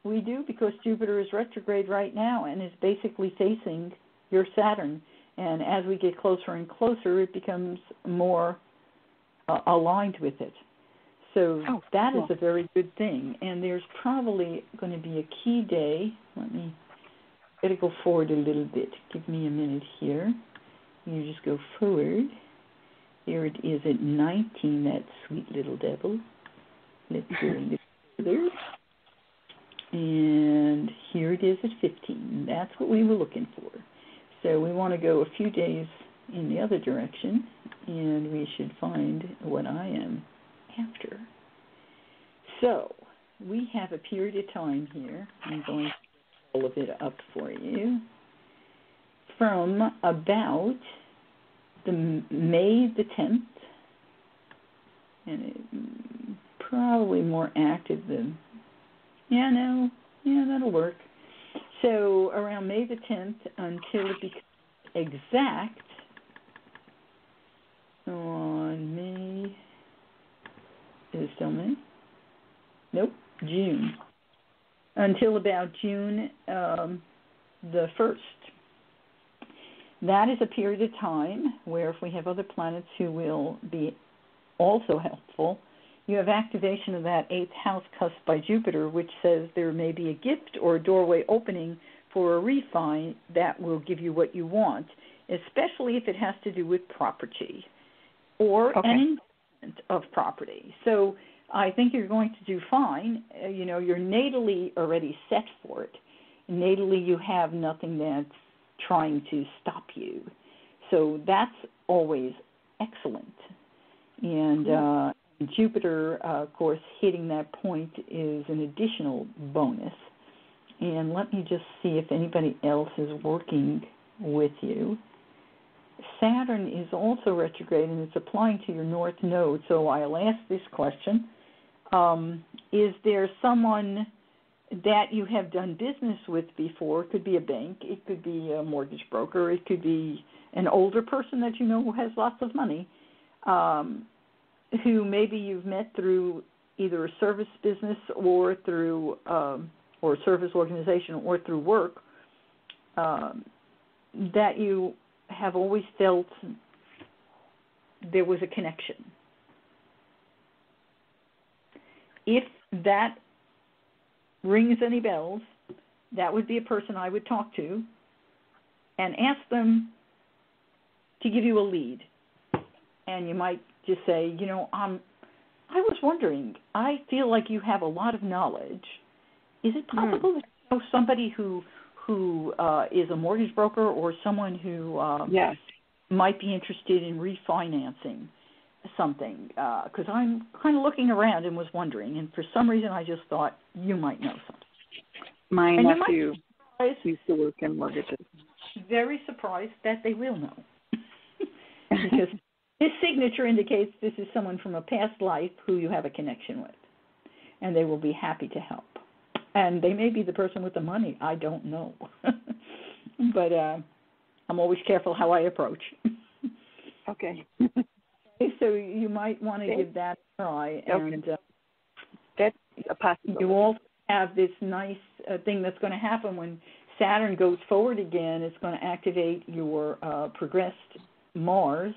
We do, because Jupiter is retrograde right now and is basically facing your Saturn. And as we get closer and closer, it becomes more aligned with it. So that is a very good thing. And there's probably going to be a key day. Gotta go forward a little bit. Give me a minute here. You just go forward. Here it is at 19, that sweet little devil. Let's go a little further. And here it is at 15. That's what we were looking for. So we want to go a few days in the other direction, and we should find what I am after. So we have a period of time here. I'm going to pull all of it up for you. From about the May the 10th, and it, probably more active than, that'll work. So around May the 10th until it becomes exact on May, is it still May? Nope, June. Until about June the 1st. That is a period of time where if we have other planets who will be also helpful, you have activation of that 8th house cusp by Jupiter, which says there may be a gift or a doorway opening for a refi that will give you what you want, especially if it has to do with property or an investment of property. So I think you're going to do fine. You're natally already set for it. Natally, you have nothing that's trying to stop you. So that's always excellent. And Jupiter, of course, hitting that point is an additional bonus. And let me just see if anybody else is working with you. Saturn is also retrograde, and it's applying to your north node. So I'll ask this question. Is there someone that you have done business with before? It could be a bank. It could be a mortgage broker. It could be an older person that you know who has lots of money, who maybe you've met through either a service business or through or a service organization or through work, that you have always felt there was a connection. If that rings any bells, that would be a person I would talk to and ask them to give you a lead. And you might just say, I was wondering, I feel like you have a lot of knowledge. Is it possible that you know somebody who is a mortgage broker or someone who might be interested in refinancing something? Because I'm kind of looking around and was wondering, and for some reason I just thought you might know something.
My nephew used to work in mortgages.
Very surprised that they will know. Because his signature indicates this is someone from a past life who you have a connection with, and they will be happy to help. And they may be the person with the money. I don't know. But I'm always careful how I approach.
Okay.
So you might want to give that a try. And
that's a possibility.
You also have this nice thing that's going to happen when Saturn goes forward again. It's going to activate your progressed Mars,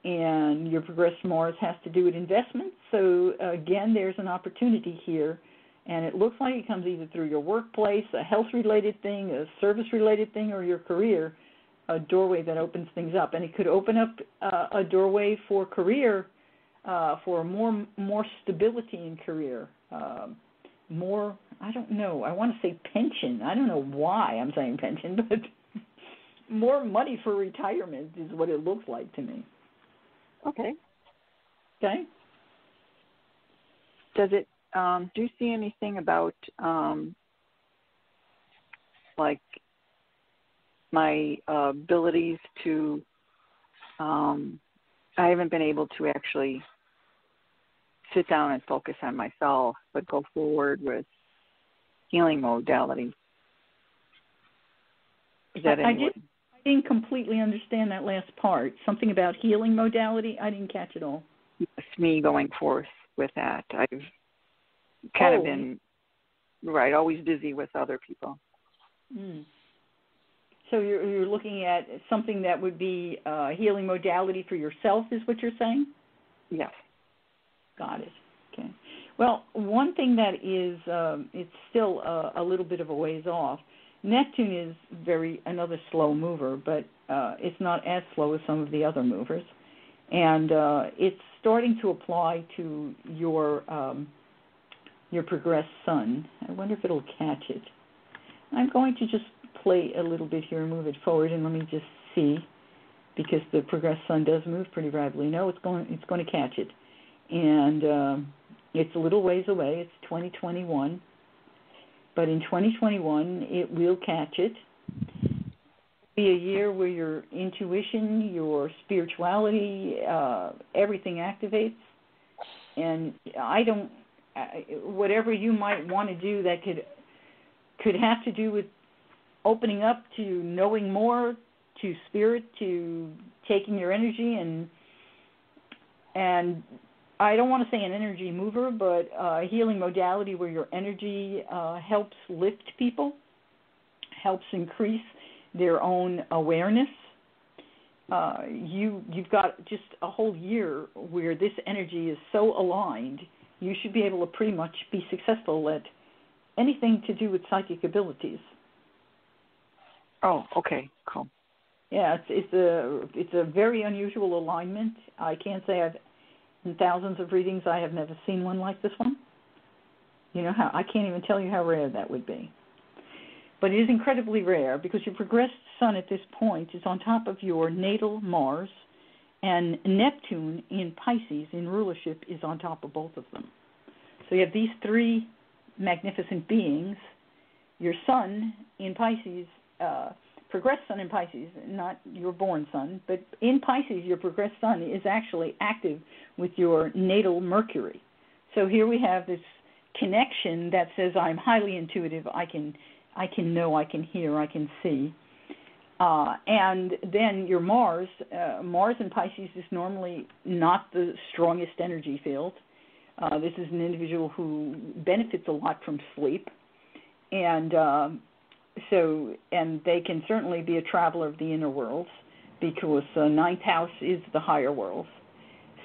and your progressed Mars has to do with investments. So again, there's an opportunity here, and it looks like it comes either through your workplace, a health-related thing, a service-related thing, or your career. a doorway that opens things up, and it could open up a doorway for career, for more stability in career, more. I don't know. I want to say pension. I don't know why I'm saying pension, but more money for retirement is what it looks like to me.
Okay.
Okay.
Does it? Do you see anything about like my abilities to? I haven't been able to actually sit down and focus on myself, but go forward with healing modality. Is that
I didn't completely understand that last part. Something about healing modality. I didn't catch it all.
It's me going forth with that. I've kind of been always busy with other people.
So you're looking at something that would be healing modality for yourself, is what you're saying?
Yes.
Got it. Okay. Well, one thing that is, it's still a little bit of a ways off. Neptune is another slow mover, but it's not as slow as some of the other movers. And it's starting to apply to your progressed sun. I wonder if it'll catch it. I'm going to just play a little bit here and move it forward, and let me just see, because the progressed sun does move pretty rapidly. No, it's going to catch it. And it's a little ways away. It's 2021. But in 2021, it will catch it. It'll be a year where your intuition, your spirituality, everything activates. And whatever you might want to do that could have to do with opening up to knowing more, to spirit, to taking your energy and I don't want to say an energy mover, but a healing modality where your energy helps lift people, helps increase their own awareness. You've got just a whole year where this energy is so aligned, you should be able to pretty much be successful at anything to do with psychic abilities.
Oh, okay, cool.
Yeah, it's a very unusual alignment. I can't say in thousands of readings, I have never seen one like this one. I can't even tell you how rare that would be. But it is incredibly rare because your progressed sun at this point is on top of your natal Mars, and Neptune in Pisces in rulership is on top of both of them. So you have these three magnificent beings. Your sun in Pisces, progressed sun in Pisces, not your born sun, but in Pisces, your progressed sun is actually active with your natal Mercury. So here we have this connection that says I'm highly intuitive. I can know, I can hear, I can see. And then your Mars in Pisces is normally not the strongest energy field. This is an individual who benefits a lot from sleep, and they can certainly be a traveler of the inner worlds because ninth house is the higher worlds.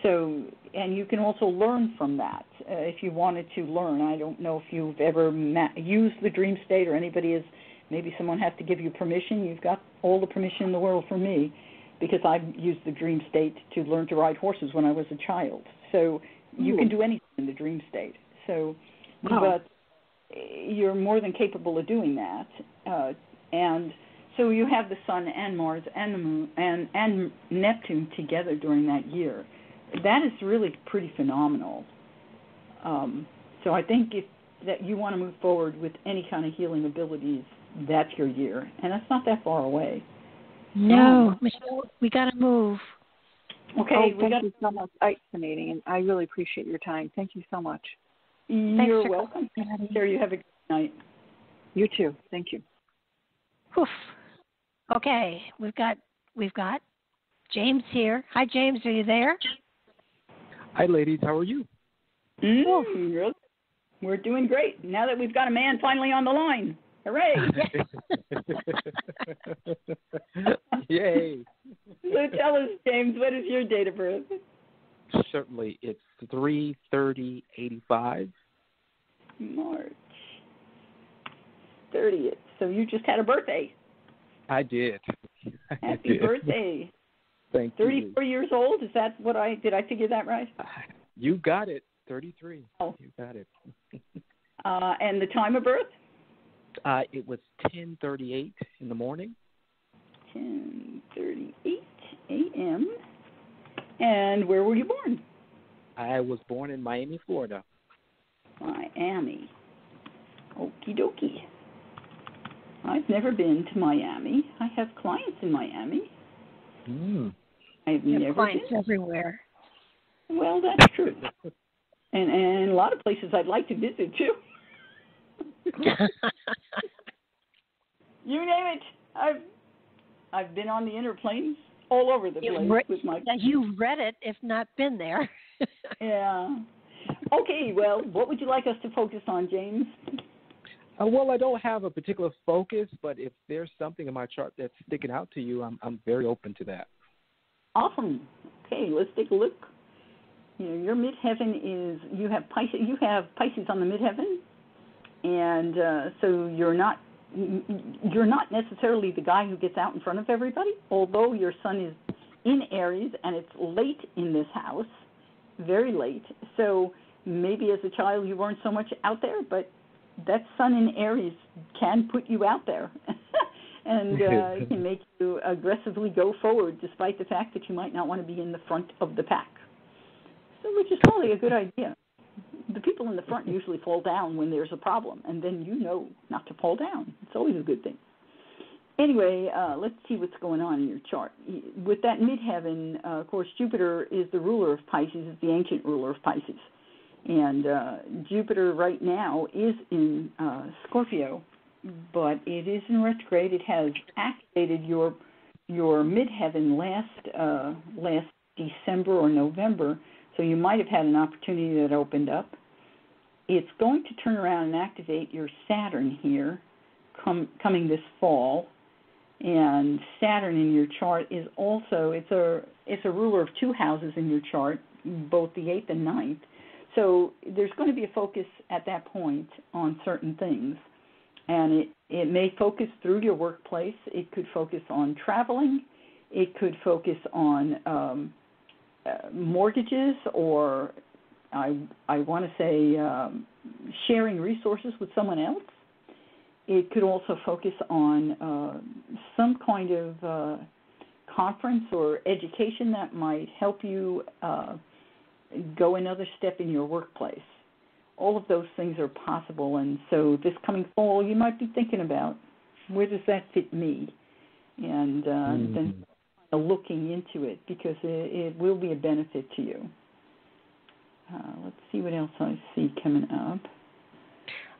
So, and you can also learn from that if you wanted to learn. I don't know if you've ever used the dream state or anybody has. Maybe someone has to give you permission. You've got all the permission in the world from me because I've used the dream state to learn to ride horses when I was a child. So you can do anything in the dream state. So, but you're more than capable of doing that. And so you have the Sun and Mars and the Moon and Neptune together during that year. That is really pretty phenomenal. So I think that you want to move forward with any kind of healing abilities, that's your year. And that's not that far away.
No, Michelle, we got to move.
Okay, thank you so much. Fascinating, and I really appreciate your time. Thank you so much.
You're welcome. Sure, you have a good night.
You too. Thank you.
Oof. Okay, we've got James here. Hi, James. Are you there?
Hi, ladies. How are you?
We're doing great. Now that we've got a man finally on the line. Hooray!
Yay!
So tell us, James, what is your date of birth?
Certainly. It's 3/30/85.
March 30th. So you just had a birthday.
I did.
Happy birthday.
Thank you.
34 years old? Is that what did I figure that right?
You got it. 33.
Oh.
You got it.
And the time of birth?
It was 10:38 in the morning.
10:38 a.m. And where were you born?
I was born in Miami, Florida.
Miami. Okie dokie. I've never been to Miami. I have clients in Miami. I've never
clients
been.
everywhere.
Well, that's true. And a lot of places I'd like to visit too. You name it. I've been on the inner planes all over the place with my.
You've read it, if not been there.
Yeah. Okay. Well, what would you like us to focus on, James?
Well, I don't have a particular focus, but if there's something in my chart that's sticking out to you, I'm very open to that.
Awesome. Okay, let's take a look. Your midheaven is you have Pisces on the midheaven, and so you're not necessarily the guy who gets out in front of everybody. Although your sun is in Aries and it's late in this house, very late. So maybe as a child you weren't so much out there, but that sun in Aries can put you out there. And it can make you aggressively go forward, despite the fact that you might not want to be in the front of the pack. So, which is probably a good idea. The people in the front usually fall down when there's a problem, and then you know not to fall down. It's always a good thing. Anyway, let's see what's going on in your chart. With that midheaven, of course, Jupiter is the ruler of Pisces, is the ancient ruler of Pisces. And Jupiter right now is in Scorpio, but it is in retrograde. It has activated your midheaven last December or November, so you might have had an opportunity that opened up. It's going to turn around and activate your Saturn here coming this fall. And Saturn in your chart is also, it's a ruler of two houses in your chart, both the 8th and 9th. So there's going to be a focus at that point on certain things. And it may focus through your workplace. It could focus on traveling. It could focus on mortgages, or I want to say sharing resources with someone else. It could also focus on some kind of conference or education that might help you go another step in your workplace. All of those things are possible, and so this coming fall you might be thinking about, where does that fit me? And then looking into it, because it will be a benefit to you. Let's see what else I see coming up.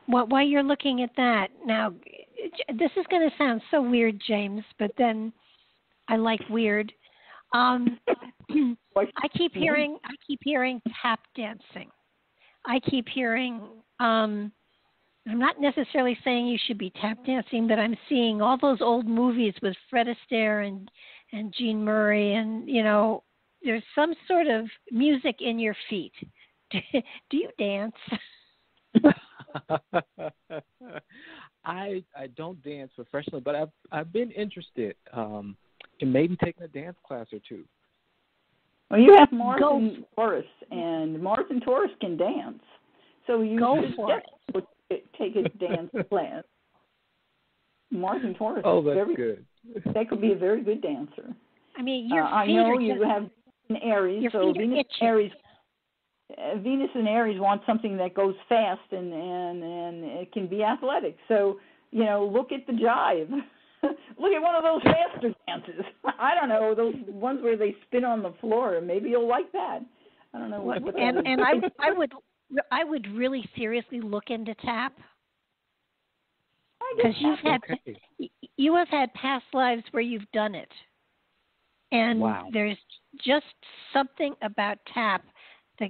Well, while you're looking at that, now, this is going to sound so weird, James, but then I like weird. I keep hearing tap dancing. I keep hearing, I'm not necessarily saying you should be tap dancing, but I'm seeing all those old movies with Fred Astaire and Jean Murray, and, there's some sort of music in your feet. Do you dance?
I don't dance professionally, but I've been interested in maybe taking a dance class or two.
Well, you have Mars and Taurus, and Mars and Taurus can dance, so you should take a dance class. Mars and Taurus.
Oh, that's good.
That could be a very good dancer.
I mean, your feet
I know you have an Aries, so Venus and Aries want something that goes fast and it can be athletic. So, look at the jive. Look at one of those faster dances. I don't know, those ones where they spin on the floor. Maybe you'll like that. I don't know.
And I would really seriously look into tap, because you have had past lives where you've done it, and there's just something about tap that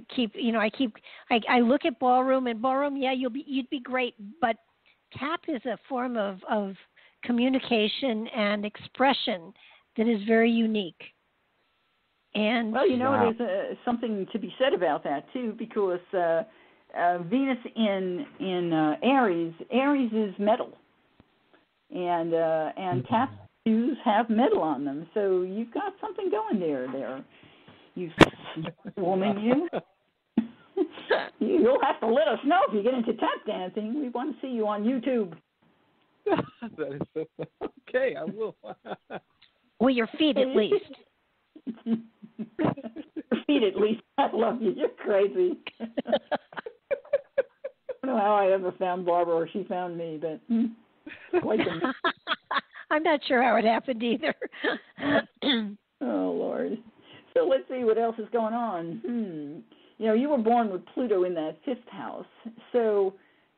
I look at ballroom, and ballroom, you'd be great, but tap is a form of communication and expression that is very unique. And
there's something to be said about that too, because Venus in Aries is metal, and tap shoes have metal on them, so you've got something going there. You woman, you. You'll have to let us know if you get into tap dancing. We want to see you on YouTube.
That is so, okay, I will.
Well, your feet at least.
Your feet at least. I love you. You're crazy. I don't know how I ever found Barbara or she found me, but quite the
I'm not sure how it happened either.
Oh, Lord. So let's see what else is going on. You know, you were born with Pluto in that 5th house. So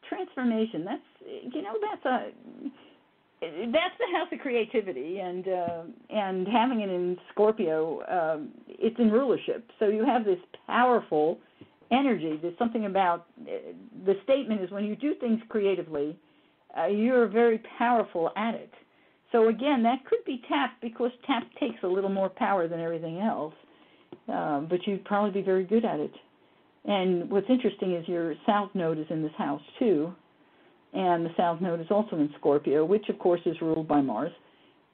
transformation, that's the house of creativity, and having it in Scorpio, it's in rulership. So you have this powerful energy. There's something about the statement is when you do things creatively, you're very powerful at it. So again, that could be tap because tap takes a little more power than everything else, but you'd probably be very good at it. And what's interesting is your South Node is in this house too, and the South Node is also in Scorpio, which of course is ruled by Mars.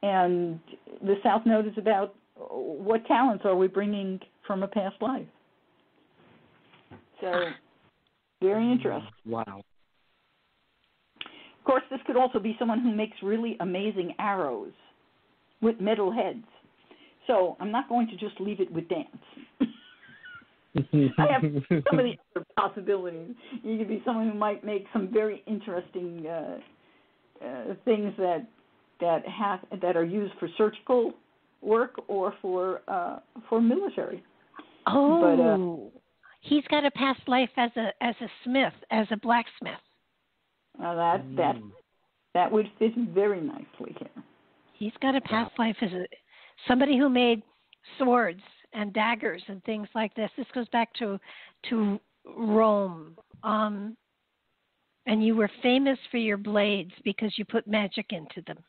And the South Node is about what talents are we bringing from a past life. So, very interesting.
Wow.
Of course, this could also be someone who makes really amazing arrows with metal heads. So, I'm not going to just leave it with dance. I have some of the other possibilities. You could be someone who might make some very interesting things that are used for surgical work or for military.
Oh, but, he's got a past life as a smith, as a blacksmith.
That would fit very nicely here.
He's got a past life as somebody who made swords and daggers and things like this. This goes back to Rome. And you were famous for your blades because you put magic into them.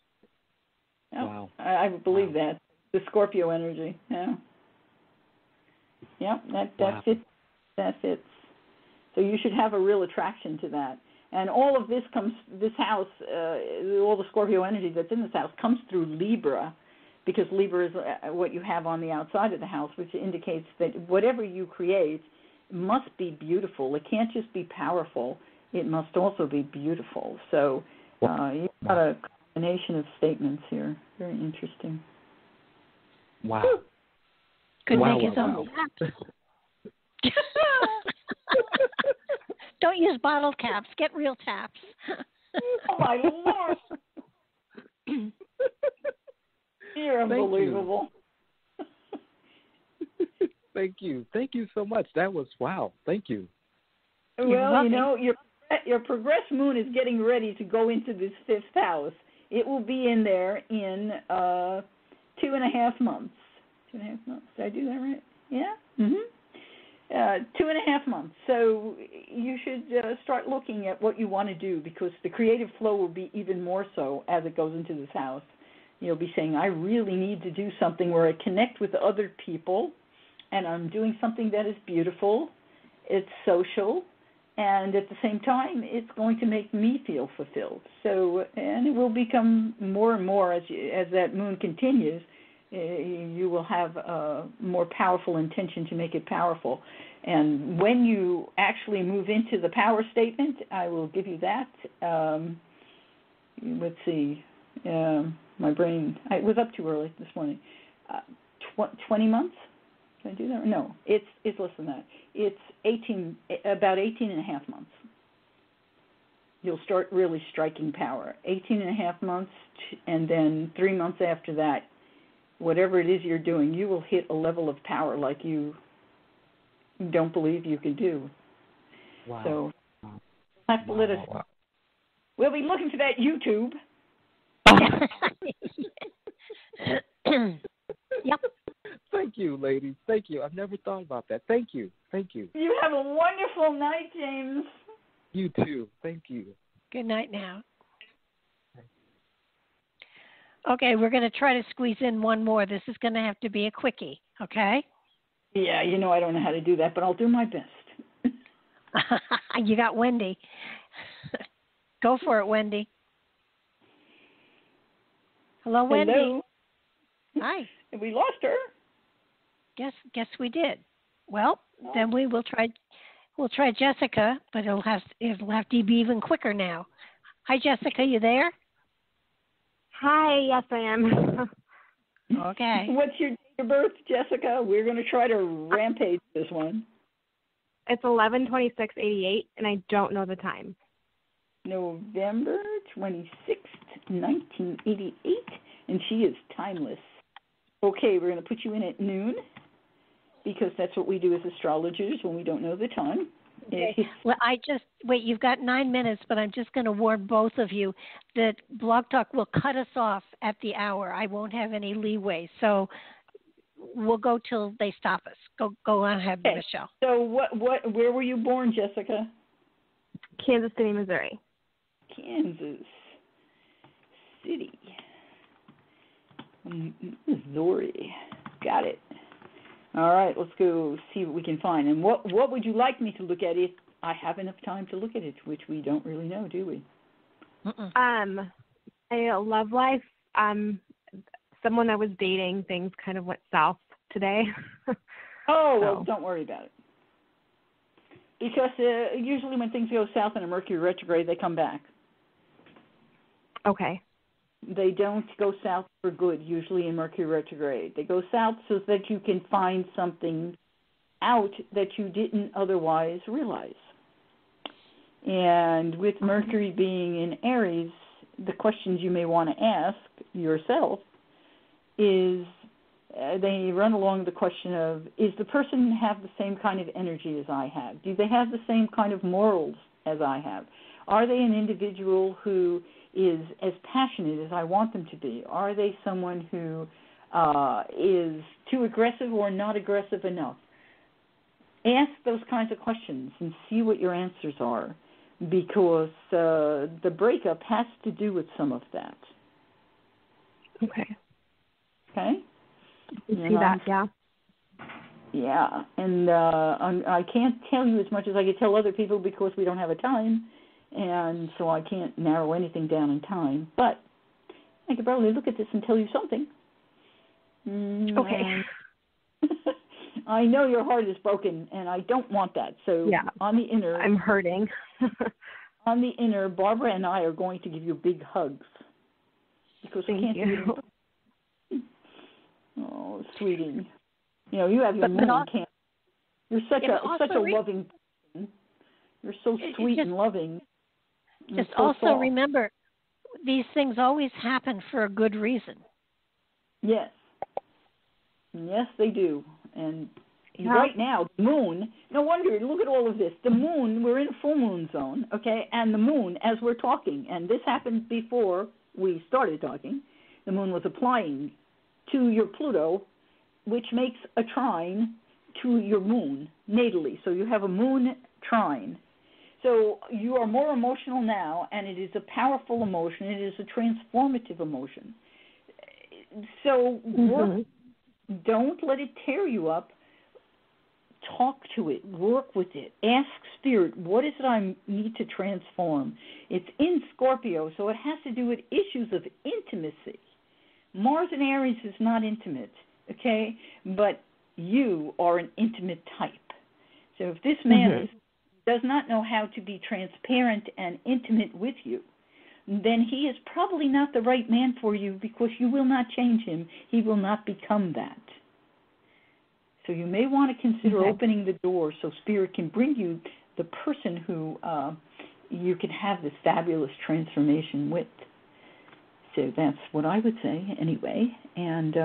Oh, wow. I believe that. The Scorpio energy. Yeah. Yeah, that fits. That fits. So you should have a real attraction to that. And all of this house, all the Scorpio energy that's in this house comes through Libra, because Libra is what you have on the outside of the house, which indicates that whatever you create must be beautiful. It can't just be powerful. It must also be beautiful. So you've got a combination of statements here. Very interesting.
Wow.
Could make his own caps. Don't use bottle caps. Get real taps.
Oh, my Lord. You're unbelievable.
Thank you. Thank you so much. That was wow. Thank you.
Well, your progressed moon is getting ready to go into this 5th house. It will be in there in 2.5 months. 2.5 months. Did I do that right? Yeah? Mm-hmm. 2.5 months. So you should start looking at what you want to do, because the creative flow will be even more so as it goes into this house. You'll be saying, I really need to do something where I connect with other people, and I'm doing something that is beautiful, it's social, and at the same time, it's going to make me feel fulfilled. So, and it will become more and more as that moon continues. You will have a more powerful intention to make it powerful. And when you actually move into the power statement, I will give you that. Let's see. My brain, I was up too early this morning. 20 months? Did I do that? No, it's less than that. It's about 18 and a half months. You'll start really striking power. 18 and a half months, and then 3 months after that, whatever it is you're doing, you will hit a level of power like you don't believe you can do.
Wow.
So have to let us. Wow. We'll be looking for that YouTube.
Yep.
Thank you, ladies. Thank you. I've never thought about that. Thank you. Thank you.
You have a wonderful night, James.
You too. Thank you.
Good night now. Okay, we're going to try to squeeze in one more. This is going to have to be a quickie, okay?
Yeah, I don't know how to do that, but I'll do my best.
You got Wendy. Go for it, Wendy. Hello, Wendy.
Hello.
Hi.
We lost her.
Guess we did. Well, then we'll try Jessica, but it'll have to be even quicker now. Hi, Jessica, you there?
Hi, yes I am.
Okay.
What's your date of birth, Jessica? We're going to try to rampage this one.
It's 11/26/88, and I don't know the time.
November 26th, 1988, and she is timeless. Okay, we're going to put you in at noon, because that's what we do as astrologers when we don't know the time.
Okay. Well, wait, you've got 9 minutes, but I'm just going to warn both of you that Blog Talk will cut us off at the hour. I won't have any leeway, so we'll go till they stop us. Go on ahead,
okay.
Michelle.
So where were you born, Jessica?
Kansas City, Missouri.
Kansas City, Missouri. Got it. All right, let's go see what we can find. And what would you like me to look at if I have enough time to look at it, which we don't really know, do we?
My love life, someone I was dating, things kind of went south today.
Well, don't worry about it. Because usually when things go south in a Mercury retrograde, they come back.
Okay.
They don't go south for good, usually in Mercury retrograde. They go south so that you can find something out that you didn't otherwise realize. And with Mercury being in Aries, the questions you may want to ask yourself is, they run along the question of, is the person have the same kind of energy as I have? Do they have the same kind of morals as I have? Are they an individual who is as passionate as I want them to be? Are they someone who is too aggressive or not aggressive enough? Ask those kinds of questions and see what your answers are, because the breakup has to do with some of that.
Okay.
Okay?
You see that, yeah.
Yeah, and I can't tell you as much as I could tell other people because we don't have a time, and so I can't narrow anything down in time. But I could probably look at this and tell you something.
Okay.
I know your heart is broken, and I don't want that. So
yeah.
On the inner,
I'm hurting.
On the inner, Barbara and I are going to give you big hugs because we can't do it. Oh, sweetie. You know, you have your moon cancer. You're such a loving person. You're so sweet and loving.
Just also remember, these things always happen for a good reason.
Yes. Yes, they do. And right now, the moon, no wonder, look at all of this. The moon, we're in a full moon zone, okay? And the moon, as we're talking, and this happened before we started talking, the moon was applying to your Pluto, which makes a trine to your moon natally. So you have a moon trine. So you are more emotional now, and it is a powerful emotion. It is a transformative emotion. So don't let it tear you up. Talk to it. Work with it. Ask Spirit, what is it I need to transform? It's in Scorpio, so it has to do with issues of intimacy. Mars in Aries is not intimate, okay? But you are an intimate type. So if this man does not know how to be transparent and intimate with you, then he is probably not the right man for you, because you will not change him. He will not become that. So you may want to consider opening the door so Spirit can bring you the person who you can have this fabulous transformation with. So that's what I would say anyway. And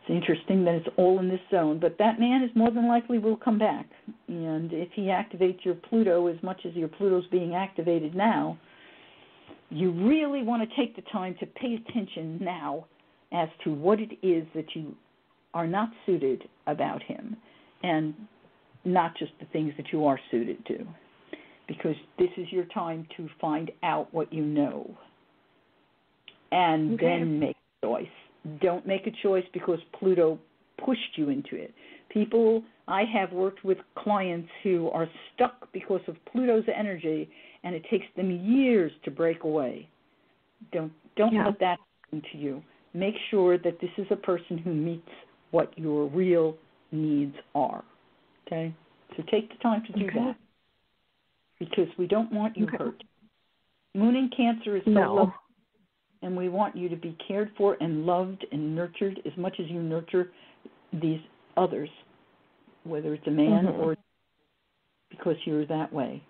it's interesting that it's all in this zone. But that man is more than likely will come back. And if he activates your Pluto as much as your Pluto's being activated now, you really want to take the time to pay attention now as to what it is that you are not suited about him, and not just the things that you are suited to. Because this is your time to find out what you know. And then make a choice. Don't make a choice because Pluto pushed you into it. I have worked with clients who are stuck because of Pluto's energy, and it takes them years to break away. Don't
Yeah.
let that happen to you. Make sure that this is a person who meets what your real needs are. Okay? So take the time to do that, because we don't want you hurt. Moon in Cancer is so lovely, and we want you to be cared for and loved and nurtured as much as you nurture these others, whether it's a man or because you're that way.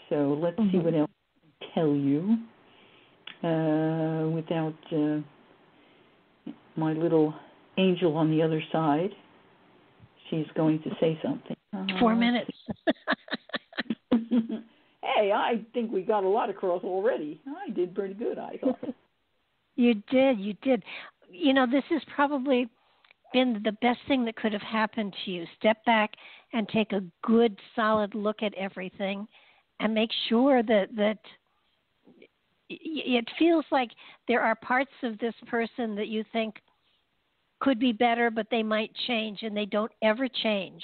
So let's see what else I can tell you without my little angel on the other side. She's going to say something.
4 minutes.
Hey, I think we got a lot across already. I did pretty good, I thought.
You did. You know, this has probably been the best thing that could have happened to you. Step back and take a good, solid look at everything and make sure that it feels like there are parts of this person that you think could be better, but they might change, and they don't ever change.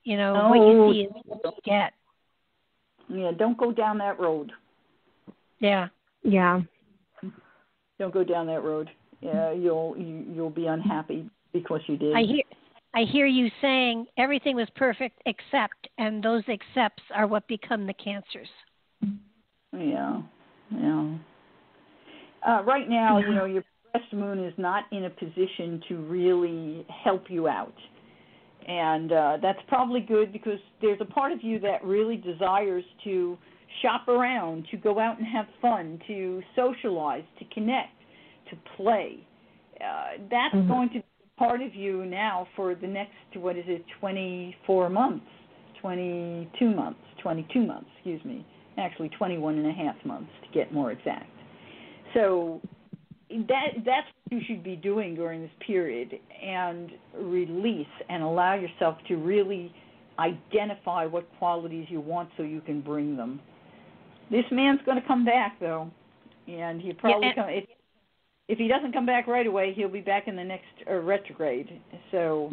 You know, what you see is what you get.
Yeah, don't go down that road.
Yeah.
Don't go down that road. Yeah, you'll be unhappy because you did.
I hear you saying everything was perfect except, and those excepts are what become the cancers.
Yeah. Right now, you know, your progressed moon is not in a position to really help you out. And that's probably good, because there's a part of you that really desires to shop around, to go out and have fun, to socialize, to connect, to play. That's going to be part of you now for the next, 22 months, excuse me. Actually 21 and a half months to get more exact. So that's what you should be doing during this period, and release and allow yourself to really identify what qualities you want so you can bring them. This man's going to come back, though, and he probably if he doesn't come back right away, he'll be back in the next retrograde. So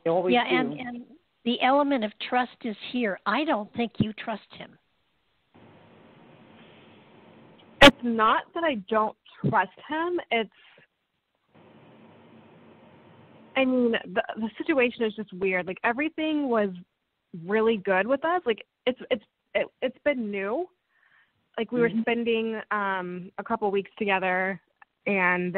they always do.
And the element of trust is here. I don't think you trust him.
It's not that I don't trust him. I mean, the situation is just weird. Like, everything was really good with us. Like, it's been new. Like, we were spending a couple weeks together, and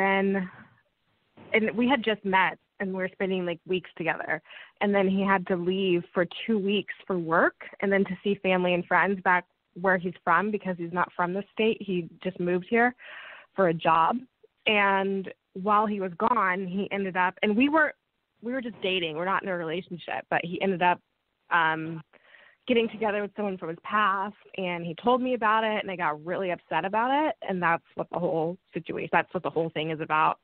we had just met, and we were spending like weeks together. And then he had to leave for 2 weeks for work, and then to see family and friends back where he's from, because he's not from the state. He just moved here for a job. And while he was gone, he ended up, and we were just dating. We're not in a relationship, but he ended up getting together with someone from his past, and he told me about it, and I got really upset about it. And that's what the whole thing is about.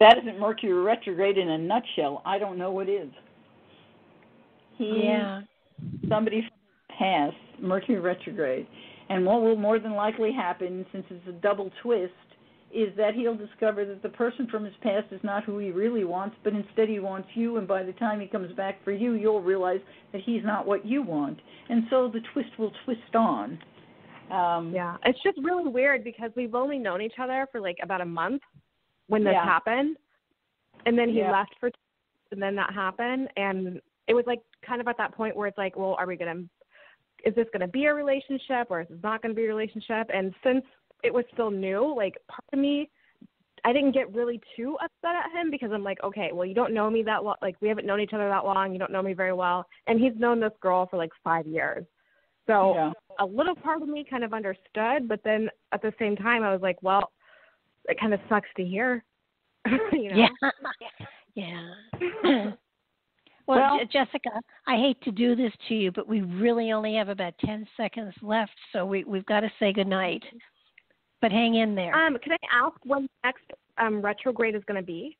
That isn't Mercury retrograde in a nutshell. I don't know what is. Somebody from the past, Mercury retrograde. And what will more than likely happen, since it's a double twist, is that he'll discover that the person from his past is not who he really wants, but instead he wants you, and by the time he comes back for you, you'll realize that he's not what you want. And so the twist will twist on.
It's just really weird, because we've only known each other for like about a month when this happened. And then he left for 2 weeks, and then that happened. And it was like kind of at that point where it's like, well, is this going to be a relationship, or is this not going to be a relationship? And since it was still new, like, part of me, I didn't get really too upset at him, because I'm like, okay, well, you don't know me that long. Like, we haven't known each other that long. You don't know me very well. And he's known this girl for like 5 years. So a little part of me kind of understood, but then at the same time, I was like, well, it kind of sucks to hear. You know?
Well, Jessica, I hate to do this to you, but we really only have about 10 seconds left, so we've got to say goodnight. But hang in there.
Can I ask when the next retrograde is going to be?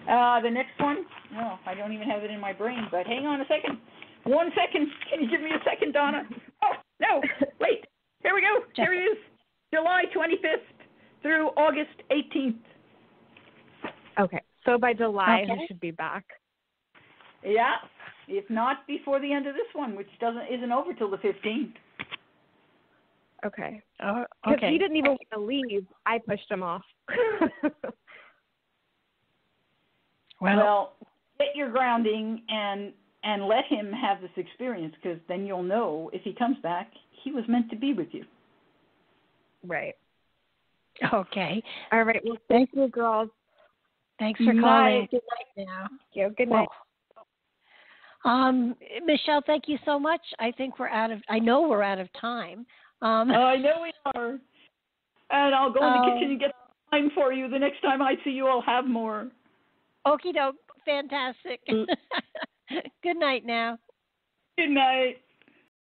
The next one? No, I don't even have it in my brain, but hang on a second. 1 second. Can you give me a second, Donna? Oh, no. Wait. Here we go. Here it is. July 25th through August 18th.
Okay. So by July, he should be back.
Yeah. If not before the end of this one, which isn't over till the 15th.
Okay.
Oh,
Because
okay.
he didn't even want to leave. I pushed him off.
Well, get your grounding and let him have this experience, because then you'll know if he comes back, he was meant to be with you.
Right.
Okay.
All right. Well, thank you, girls.
Thanks for calling. Good night now.
Yeah, good night.
Michele, thank you so much. I think I know we're out of time.
I know we are. And I'll go in the kitchen and get time for you. The next time I see you, I'll have more.
Okie doke. Fantastic. Good night now.
Good night.